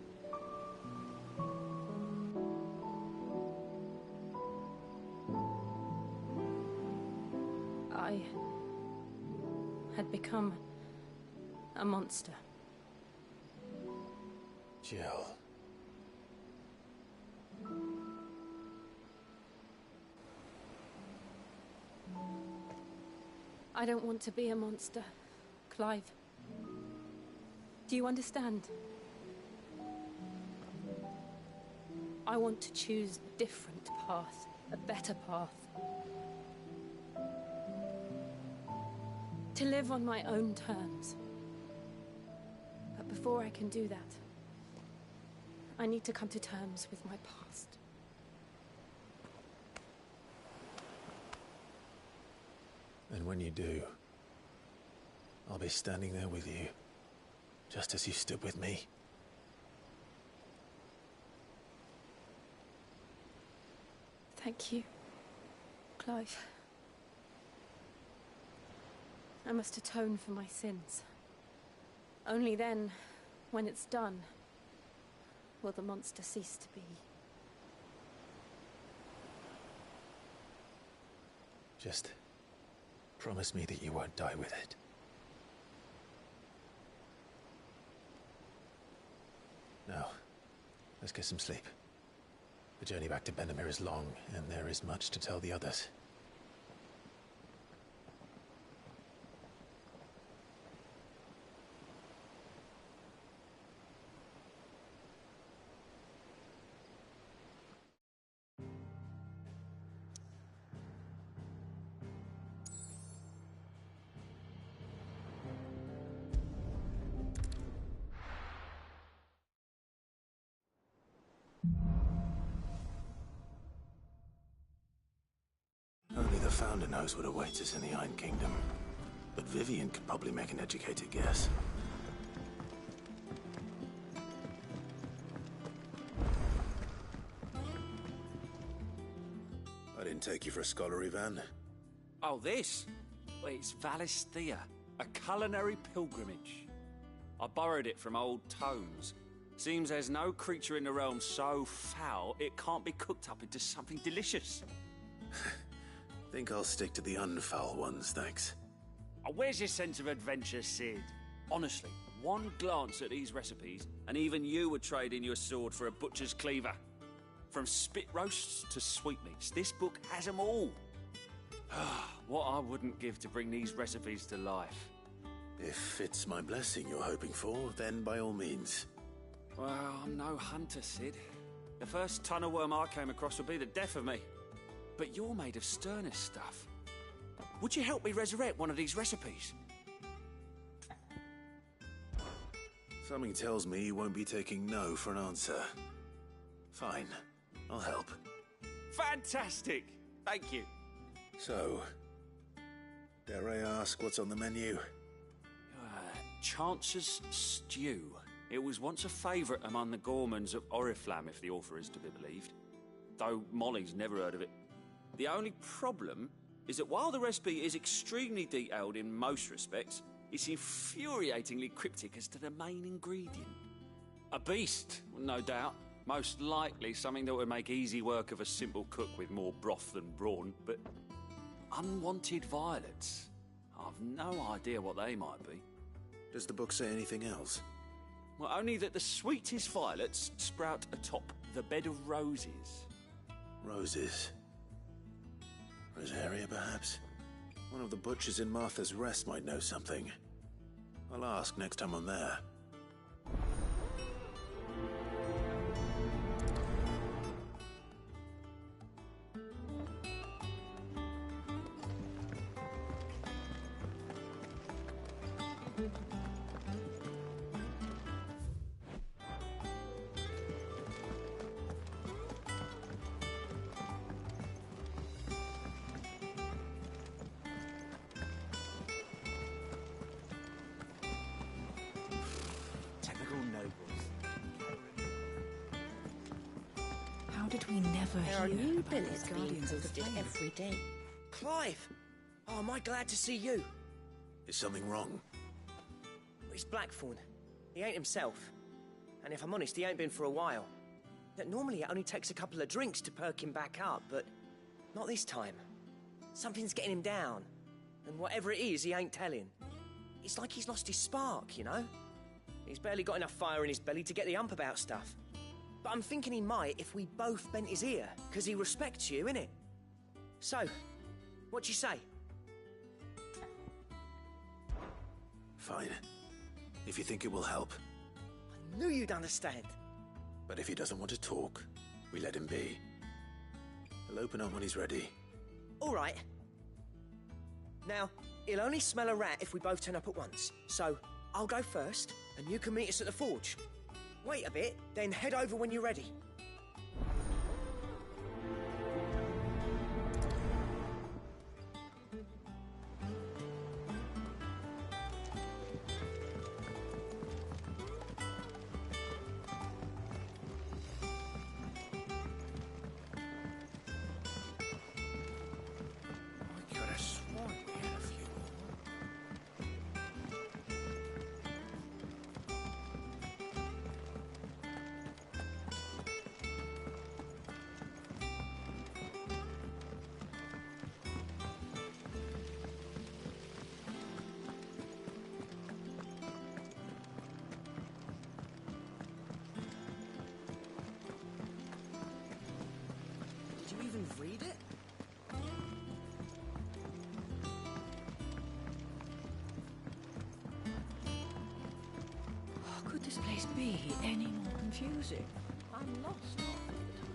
I had become a monster. Jill. I don't want to be a monster, Clive. Do you understand? I want to choose a different path, a better path. To live on my own terms. But before I can do that, I need to come to terms with my past. And when you do, I'll be standing there with you, just as you stood with me. Thank you, Clive. I must atone for my sins. Only then, when it's done, will the monster cease to be. Just promise me that you won't die with it. Now, let's get some sleep. The journey back to Benamir is long, and there is much to tell the others. Only the Founder knows what awaits us in the Iron Kingdom. But Vivian could probably make an educated guess. I didn't take you for a scholar, Ivan. Oh, this? Well, it's Valisthea, a culinary pilgrimage. I borrowed it from old tomes. Seems there's no creature in the realm so foul it can't be cooked up into something delicious. Think I'll stick to the unfoul ones, thanks. Oh, where's your sense of adventure, Sid? Honestly, one glance at these recipes, and even you would trade in your sword for a butcher's cleaver. From spit roasts to sweetmeats, this book has them all. What I wouldn't give to bring these recipes to life. If it's my blessing you're hoping for, then by all means. Well, I'm no hunter, Sid. The first ton of worm I came across would be the death of me. But you're made of sterner stuff. Would you help me resurrect one of these recipes? Something tells me you won't be taking no for an answer. Fine, I'll help. Fantastic! Thank you. So, dare I ask what's on the menu? Chance's Stew. It was once a favourite among the Gormans of Oriflamme, if the author is to be believed. Though Molly's never heard of it. The only problem is that while the recipe is extremely detailed in most respects, it's infuriatingly cryptic as to the main ingredient. A beast, no doubt. Most likely something that would make easy work of a simple cook with more broth than brawn, but unwanted violets. I've no idea what they might be. Does the book say anything else? Well, only that the sweetest violets sprout atop the bed of roses. Roses. Rosaria, perhaps? One of the butchers in Martha's Rest might know something. I'll ask next time I'm there. How did we never There are hear new about billets these being Guardians of the posted Flame? every day. Clive! Oh, am I glad to see you? Is something wrong? It's Blackthorn. He ain't himself. And if I'm honest, he ain't been for a while. That normally it only takes a couple of drinks to perk him back up, but not this time. Something's getting him down. And whatever it is, he ain't telling. It's like he's lost his spark, you know? He's barely got enough fire in his belly to get the ump about stuff. But I'm thinking he might if we both bent his ear, because he respects you, innit? So, what you say? Fine. If you think it will help. I knew you'd understand. But if he doesn't want to talk, we let him be. He'll open up when he's ready. All right. Now, he'll only smell a rat if we both turn up at once. So, I'll go first, and you can meet us at the forge. Wait a bit, then head over when you're ready. could this place be any more confusing? I'm lost half of the time.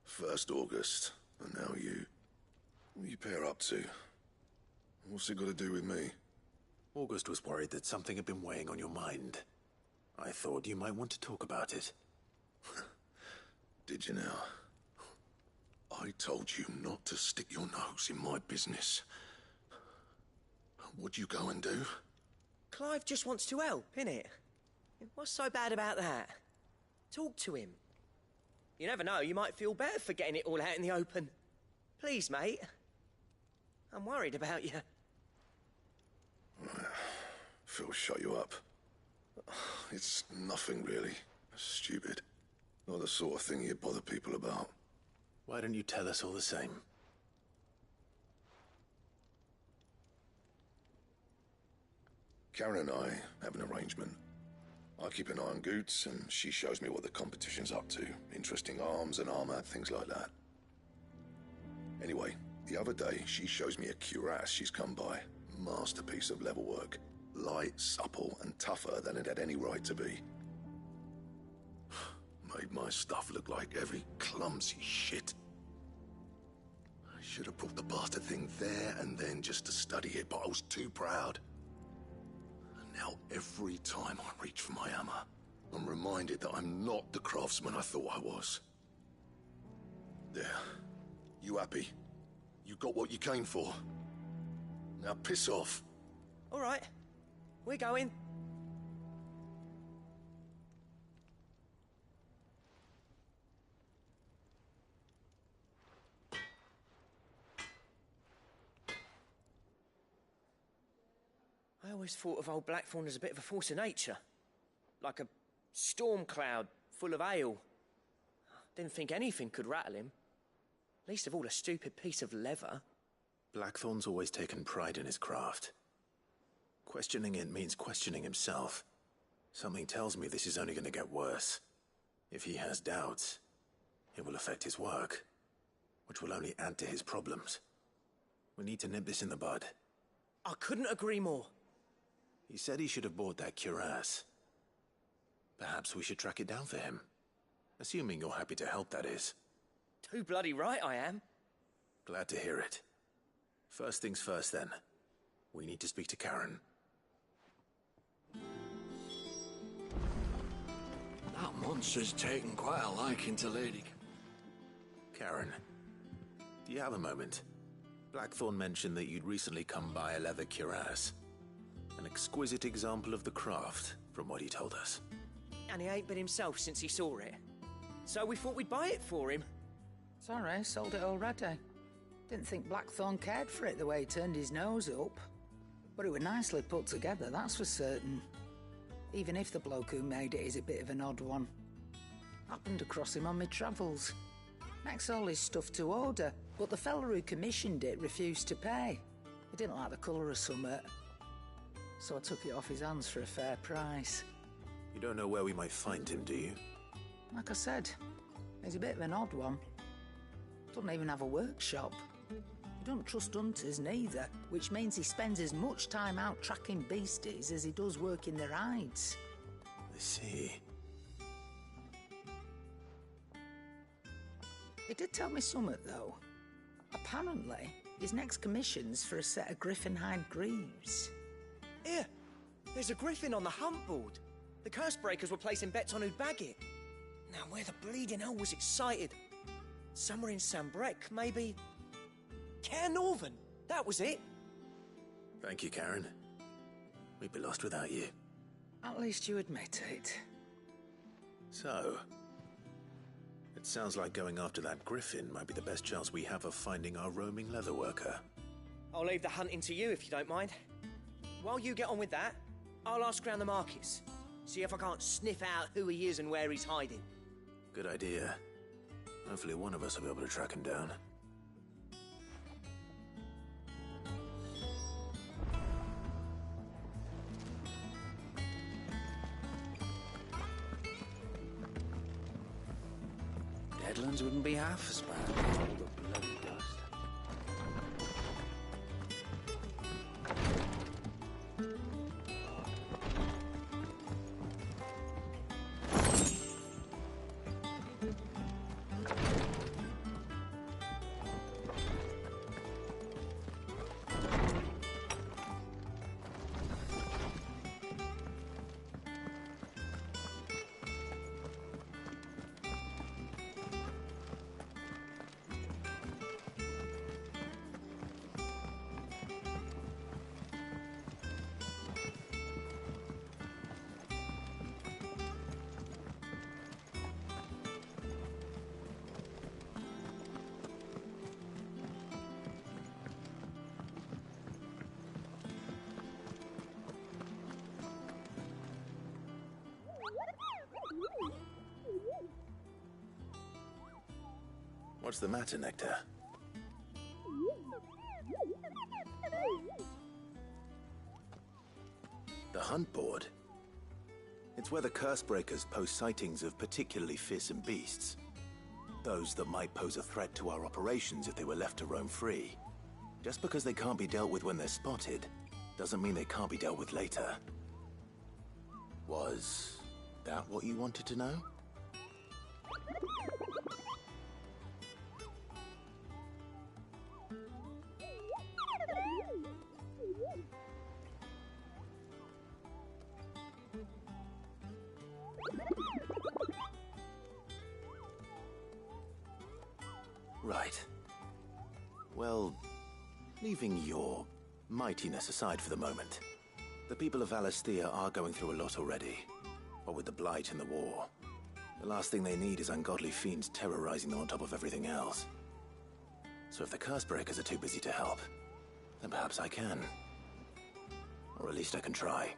First August, and now you. What are you pair up to? What's it got to do with me? August was worried that something had been weighing on your mind. I thought you might want to talk about it. Did you now? I told you not to stick your nose in my business. What'd you go and do? Clive just wants to help, innit? What's so bad about that? Talk to him. You never know, you might feel better for getting it all out in the open. Please, mate. I'm worried about you. Phil shut you up. It's nothing, really. Stupid. Not the sort of thing you bother people about. Why don't you tell us all the same? Karen and I have an arrangement. I keep an eye on Goots, and she shows me what the competition's up to. Interesting arms and armor, things like that. Anyway, the other day, she shows me a cuirass she's come by. Masterpiece of level work. Light, supple, and tougher than it had any right to be. Made my stuff look like every clumsy shit. I should have brought the bastard thing there and then just to study it, but I was too proud. Now, every time I reach for my hammer, I'm reminded that I'm not the craftsman I thought I was. There. You happy? You got what you came for. Now piss off. All right. We're going. I always thought of old Blackthorn as a bit of a force of nature. Like a storm cloud full of hail. Didn't think anything could rattle him. Least of all a stupid piece of leather. Blackthorn's always taken pride in his craft. Questioning it means questioning himself. Something tells me this is only going to get worse. If he has doubts, it will affect his work, which will only add to his problems. We need to nip this in the bud. I couldn't agree more. He said he should have bought that cuirass. Perhaps we should track it down for him. Assuming you're happy to help, that is. Too bloody right I am. Glad to hear it. First things first, then. We need to speak to Karen. That monster's taken quite a liking to Lady... Karen, do you have a moment? Blackthorn mentioned that you'd recently come by a leather cuirass. An exquisite example of the craft, from what he told us. And he ain't been himself since he saw it. So we thought we'd buy it for him. Sorry, sold it already. Didn't think Blackthorn cared for it the way he turned his nose up. But it was nicely put together, that's for certain. Even if the bloke who made it is a bit of an odd one. Happened across him on my travels. Makes all his stuff to order, but the fella who commissioned it refused to pay. He didn't like the colour of summit. So I took it off his hands for a fair price. You don't know where we might find him, do you? Like I said, he's a bit of an odd one. Doesn't even have a workshop. He don't trust hunters neither, which means he spends as much time out tracking beasties as he does working their hides. I see. He did tell me something, though. Apparently, his next commission's for a set of griffin hide greaves. Here, there's a griffin on the hunt board. The curse breakers were placing bets on who'd bag it. Now, where the bleeding hell was it sighted? Somewhere in Sambrec, maybe... Caernarvon, that was it. Thank you, Karen. We'd be lost without you. At least you admit it. So, it sounds like going after that griffin might be the best chance we have of finding our roaming leatherworker. I'll leave the hunting to you if you don't mind. While you get on with that, I'll ask around the markets. See if I can't sniff out who he is and where he's hiding. Good idea. Hopefully one of us will be able to track him down. Deadlands wouldn't be half as bad. All the bloody dust. What's the matter, Nectar? The hunt board? It's where the Cursebreakers post sightings of particularly fearsome beasts. Those that might pose a threat to our operations if they were left to roam free. Just because they can't be dealt with when they're spotted, doesn't mean they can't be dealt with later. Was that what you wanted to know? Right. Well, leaving your mightiness aside for the moment, the people of Valisthea are going through a lot already. What with the Blight and the war, the last thing they need is ungodly fiends terrorizing them on top of everything else. So if the Cursebreakers are too busy to help, then perhaps I can. Or at least I can try.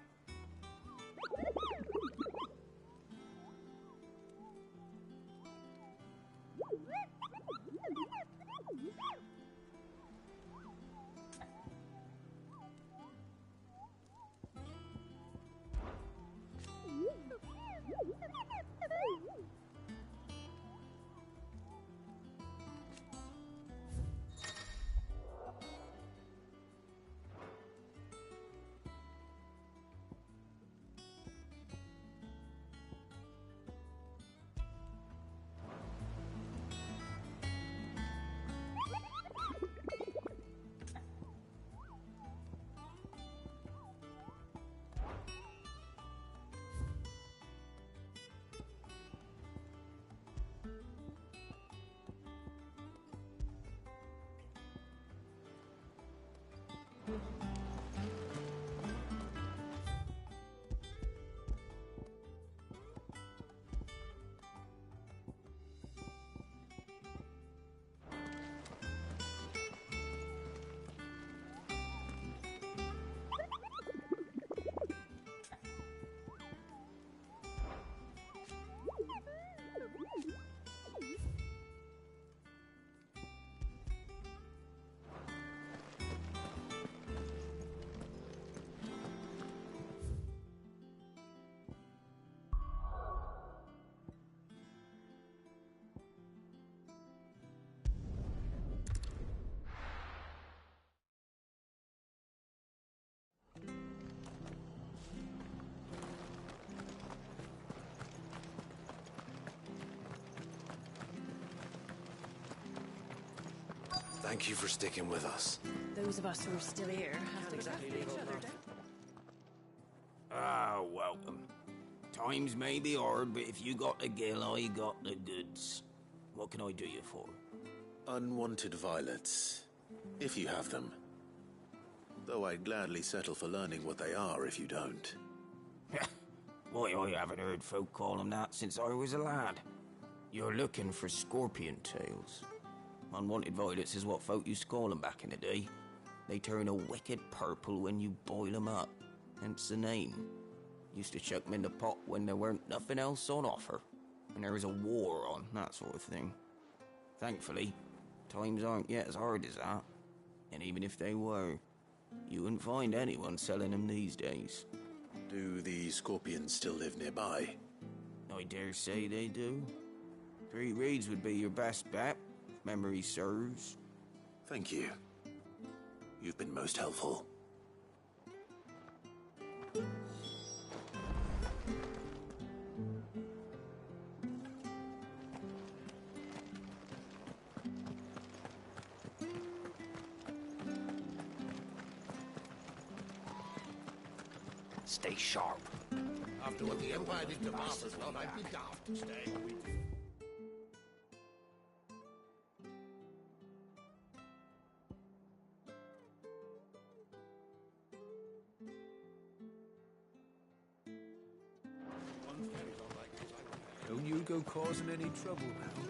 Thank you for sticking with us. Those of us who are still here have to exactly leave each other, Ah, welcome. Times may be hard, but if you got the gill, I got the goods. What can I do you for? Unwanted violets, if you have them. Though I'd gladly settle for learning what they are if you don't. Why, I haven't heard folk call them that since I was a lad. You're looking for scorpion tails. Unwanted violets is what folk used to call them back in the day. They turn a wicked purple when you boil them up, hence the name. Used to chuck them in the pot when there weren't nothing else on offer, and there was a war on, that sort of thing. Thankfully, times aren't yet as hard as that, and even if they were, you wouldn't find anyone selling them these days. Do the scorpions still live nearby? I dare say they do. Three Reeds would be your best bet, if memory serves. Thank you. You've been most helpful. Stay sharp. After what the Empire did to Masters, well, I'd be daft to stay. Don't you go causing any trouble now.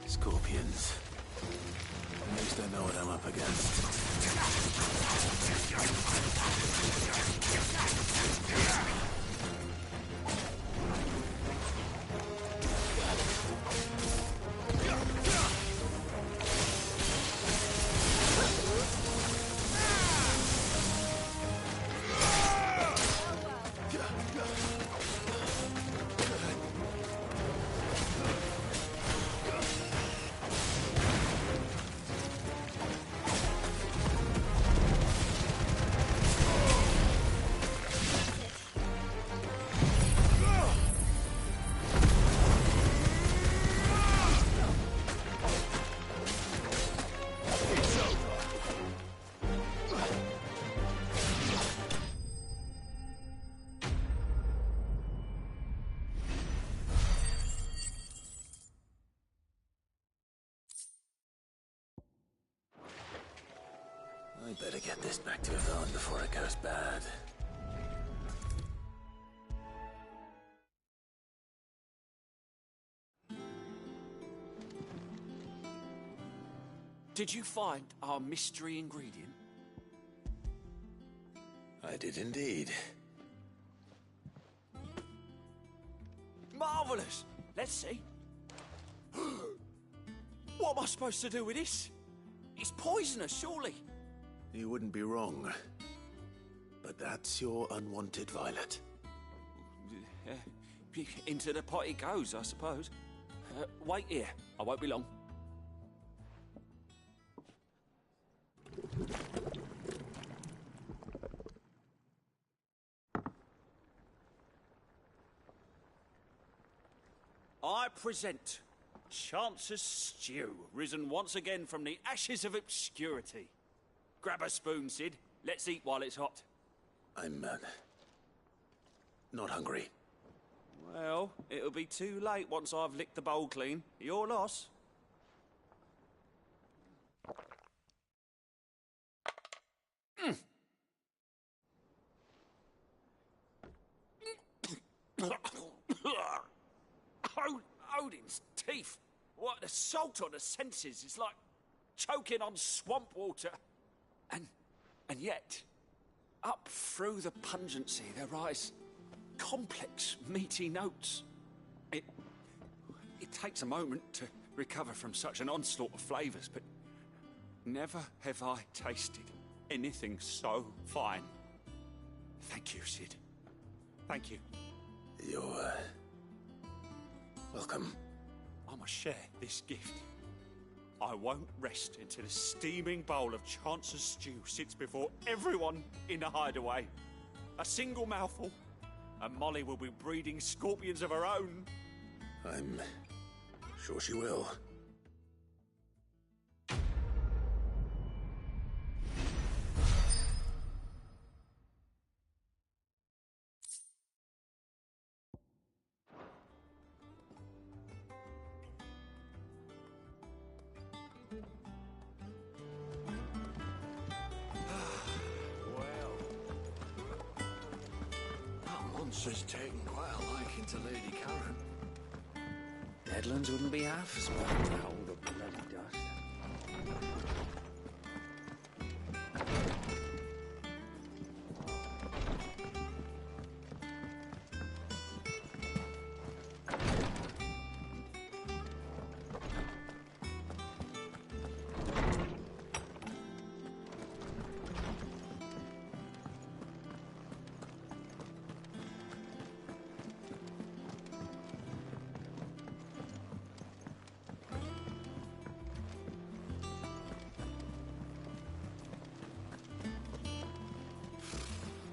Scorpions. At least I know what I'm up against. I better get this back to Yvonne before it goes bad. Did you find our mystery ingredient? I did indeed. Marvellous! Let's see. What am I supposed to do with this? It's poisonous, surely. You wouldn't be wrong. But that's your unwanted violet. Into the pot it goes, I suppose. Wait here. I won't be long. I present Chance's Stew, risen once again from the ashes of obscurity. Grab a spoon, Sid. Let's eat while it's hot. I'm, not hungry. Well, it'll be too late once I've licked the bowl clean. Your loss. Odin's teeth. What, the salt on the senses is like choking on swamp water. And yet, up through the pungency, there rise complex, meaty notes. It takes a moment to recover from such an onslaught of flavours, but never have I tasted anything so fine. Thank you, Sid. Thank you. You're, welcome. I must share this gift. I won't rest until a steaming bowl of Chance's Stew sits before everyone in the hideaway. A single mouthful, and Molly will be breeding scorpions of her own. I'm sure she will. Monster's taken quite a liking to Lady Karen. Deadlands wouldn't be half as bad to hold the bloody dust.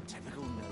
Typical nobles.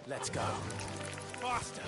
Let's go. Faster!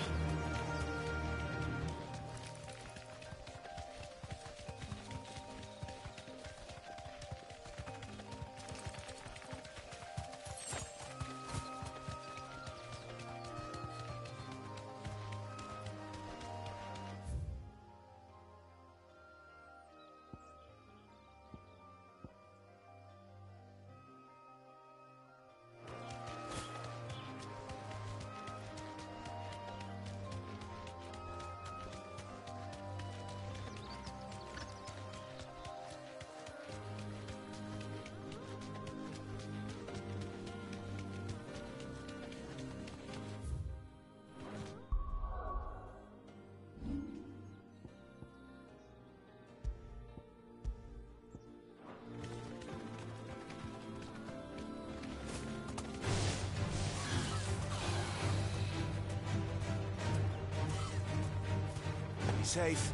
Be safe.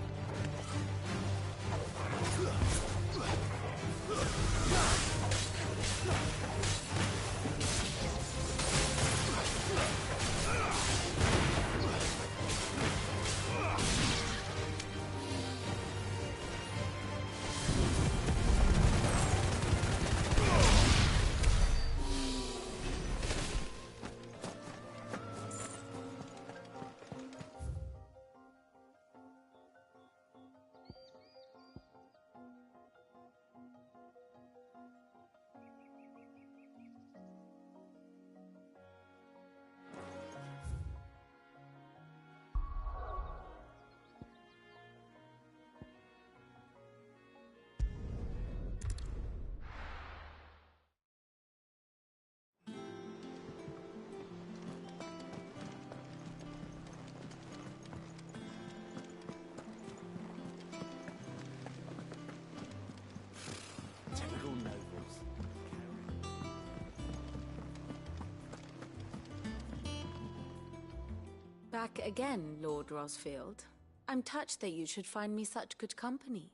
Back again, Lord Rosfield. I'm touched that you should find me such good company.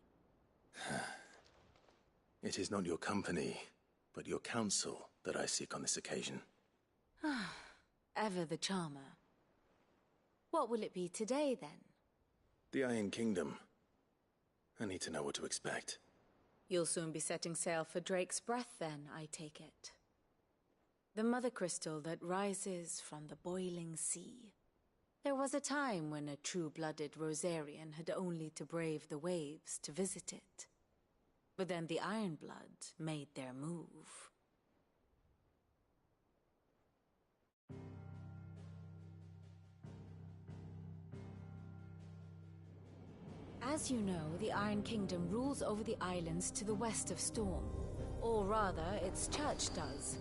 It is not your company, but your counsel that I seek on this occasion. Ever the charmer. What will it be today, then? The Iron Kingdom. I need to know what to expect. You'll soon be setting sail for Drake's Breath, then, I take it. The mother crystal that rises from the boiling sea. There was a time when a true-blooded Rosarian had only to brave the waves to visit it. But then the Ironblood made their move. As you know, the Iron Kingdom rules over the islands to the west of Storm. Or rather, its church does.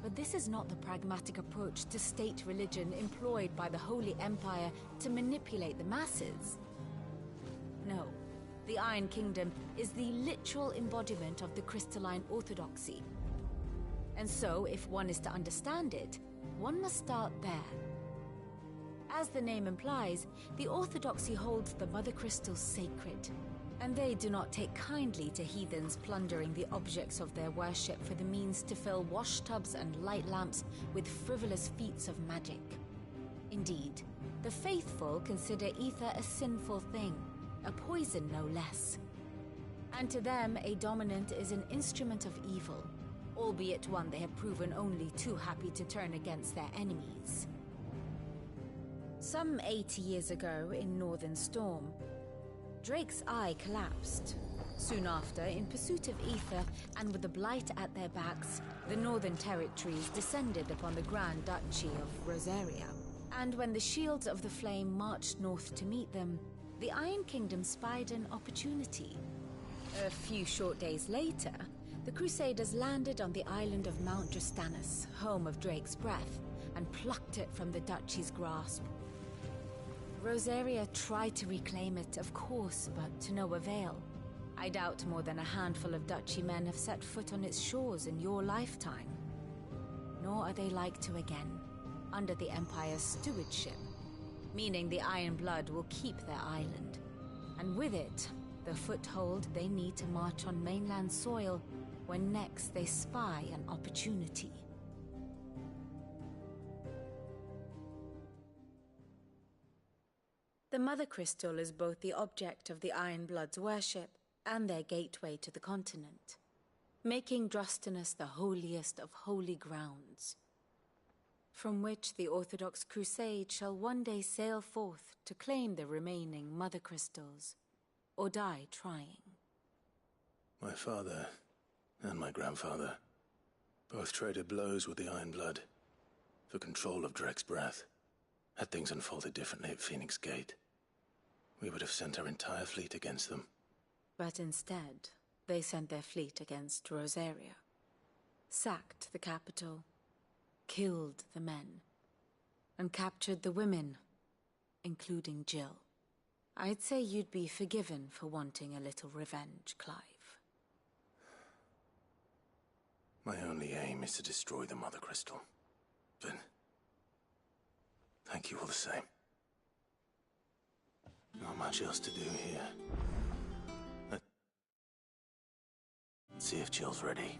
But this is not the pragmatic approach to state religion employed by the Holy Empire to manipulate the masses. No, the Iron Kingdom is the literal embodiment of the crystalline orthodoxy. And so, if one is to understand it, one must start there. As the name implies, the orthodoxy holds the Mother Crystals sacred, and they do not take kindly to heathens plundering the objects of their worship for the means to fill washtubs and light lamps with frivolous feats of magic. Indeed, the faithful consider ether a sinful thing, a poison no less. And to them, a dominant is an instrument of evil, albeit one they have proven only too happy to turn against their enemies. Some 80 years ago, in Northern Storm, Drake's Eye collapsed. Soon after, in pursuit of ether and with the Blight at their backs, the Northern Territories descended upon the Grand Duchy of Rosaria. And when the Shields of the Flame marched north to meet them, the Iron Kingdom spied an opportunity. A few short days later, the Crusaders landed on the island of Mount Drastanus, home of Drake's Breath, and plucked it from the Duchy's grasp. Rosaria tried to reclaim it, of course, but to no avail. I doubt more than a handful of Duchy men have set foot on its shores in your lifetime. Nor are they like to again, under the Empire's stewardship, meaning the Iron Blood will keep their island, and with it, the foothold they need to march on mainland soil when next they spy an opportunity. The Mother Crystal is both the object of the Iron Blood's worship and their gateway to the continent, making Drastanus the holiest of holy grounds, from which the Orthodox Crusade shall one day sail forth to claim the remaining Mother Crystals, or die trying. My father and my grandfather both traded blows with the Iron Blood for control of Drake's Breath. Had things unfolded differently at Phoenix Gate, we would have sent our entire fleet against them. But instead, they sent their fleet against Rosaria, sacked the capital, killed the men, and captured the women, including Jill. I'd say you'd be forgiven for wanting a little revenge, Clive. My only aim is to destroy the Mother Crystal. But thank you all the same. Not much else to do here. Let's see if Jill's ready.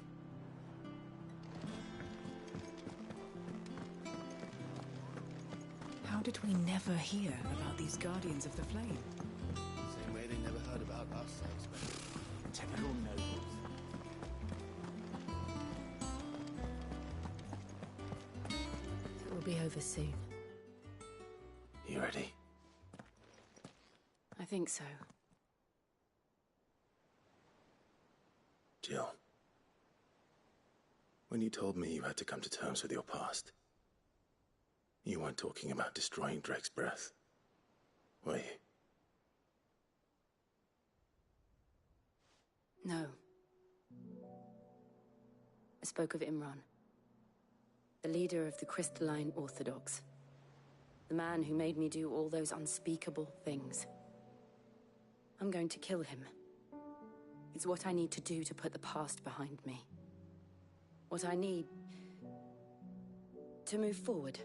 How did we never hear about these Guardians of the Flame? Same way they never heard about us, I expect. Typical nobles. It will be over soon. You ready? I think so. Jill, when you told me you had to come to terms with your past, you weren't talking about destroying Drake's Breath, were you? No. I spoke of Imran, the leader of the Crystalline Orthodox. The man who made me do all those unspeakable things. I'm going to kill him. It's what I need to do to put the past behind me. What I need to move forward.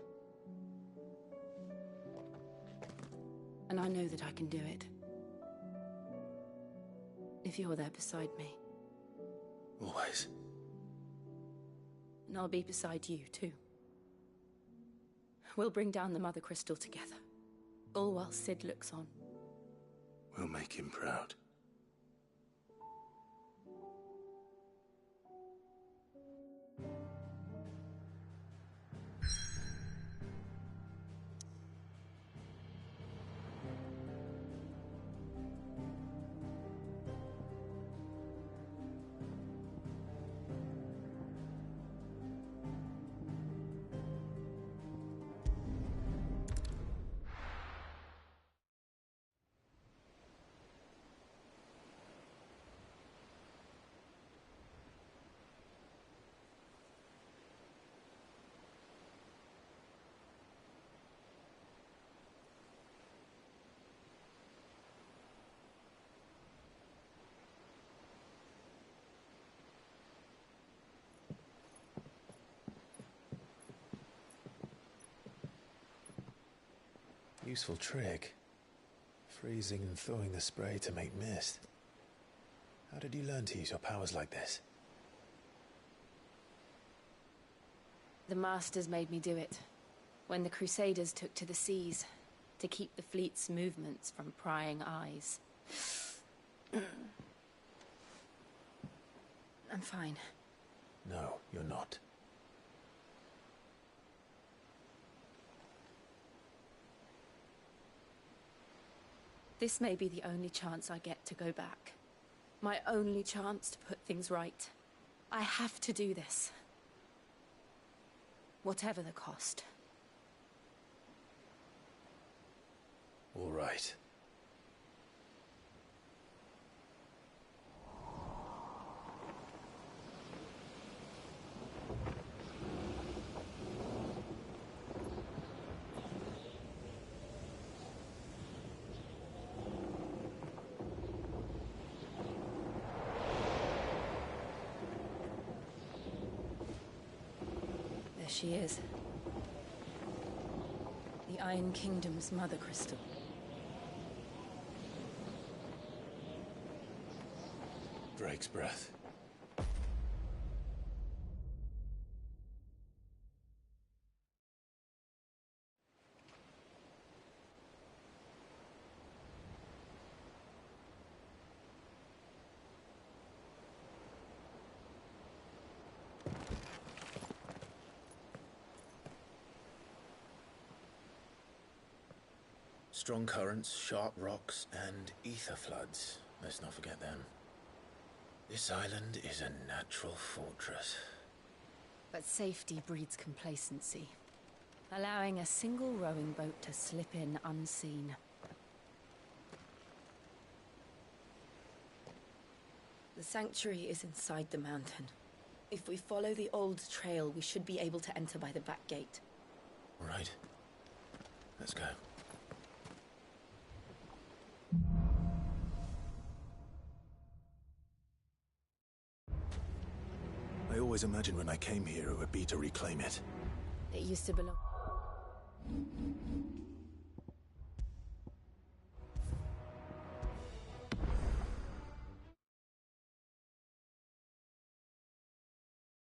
And I know that I can do it. If you're there beside me. Always. And I'll be beside you, too. We'll bring down the Mother Crystal together. All while Cid looks on. We'll make him proud. Useful trick. Freezing and thawing the spray to make mist. How did you learn to use your powers like this? The Masters made me do it. When the Crusaders took to the seas, to keep the fleet's movements from prying eyes. I'm fine. No, you're not. This may be the only chance I get to go back. My only chance to put things right. I have to do this. Whatever the cost. All right. There she is. The Iron Kingdom's Mother Crystal. Drake's breath. Strong currents, sharp rocks, and ether floods. Let's not forget them. This island is a natural fortress. But safety breeds complacency, allowing a single rowing boat to slip in unseen. The sanctuary is inside the mountain. If we follow the old trail, we should be able to enter by the back gate. All right. Let's go. I always imagined when I came here it would be to reclaim it. It used to belong.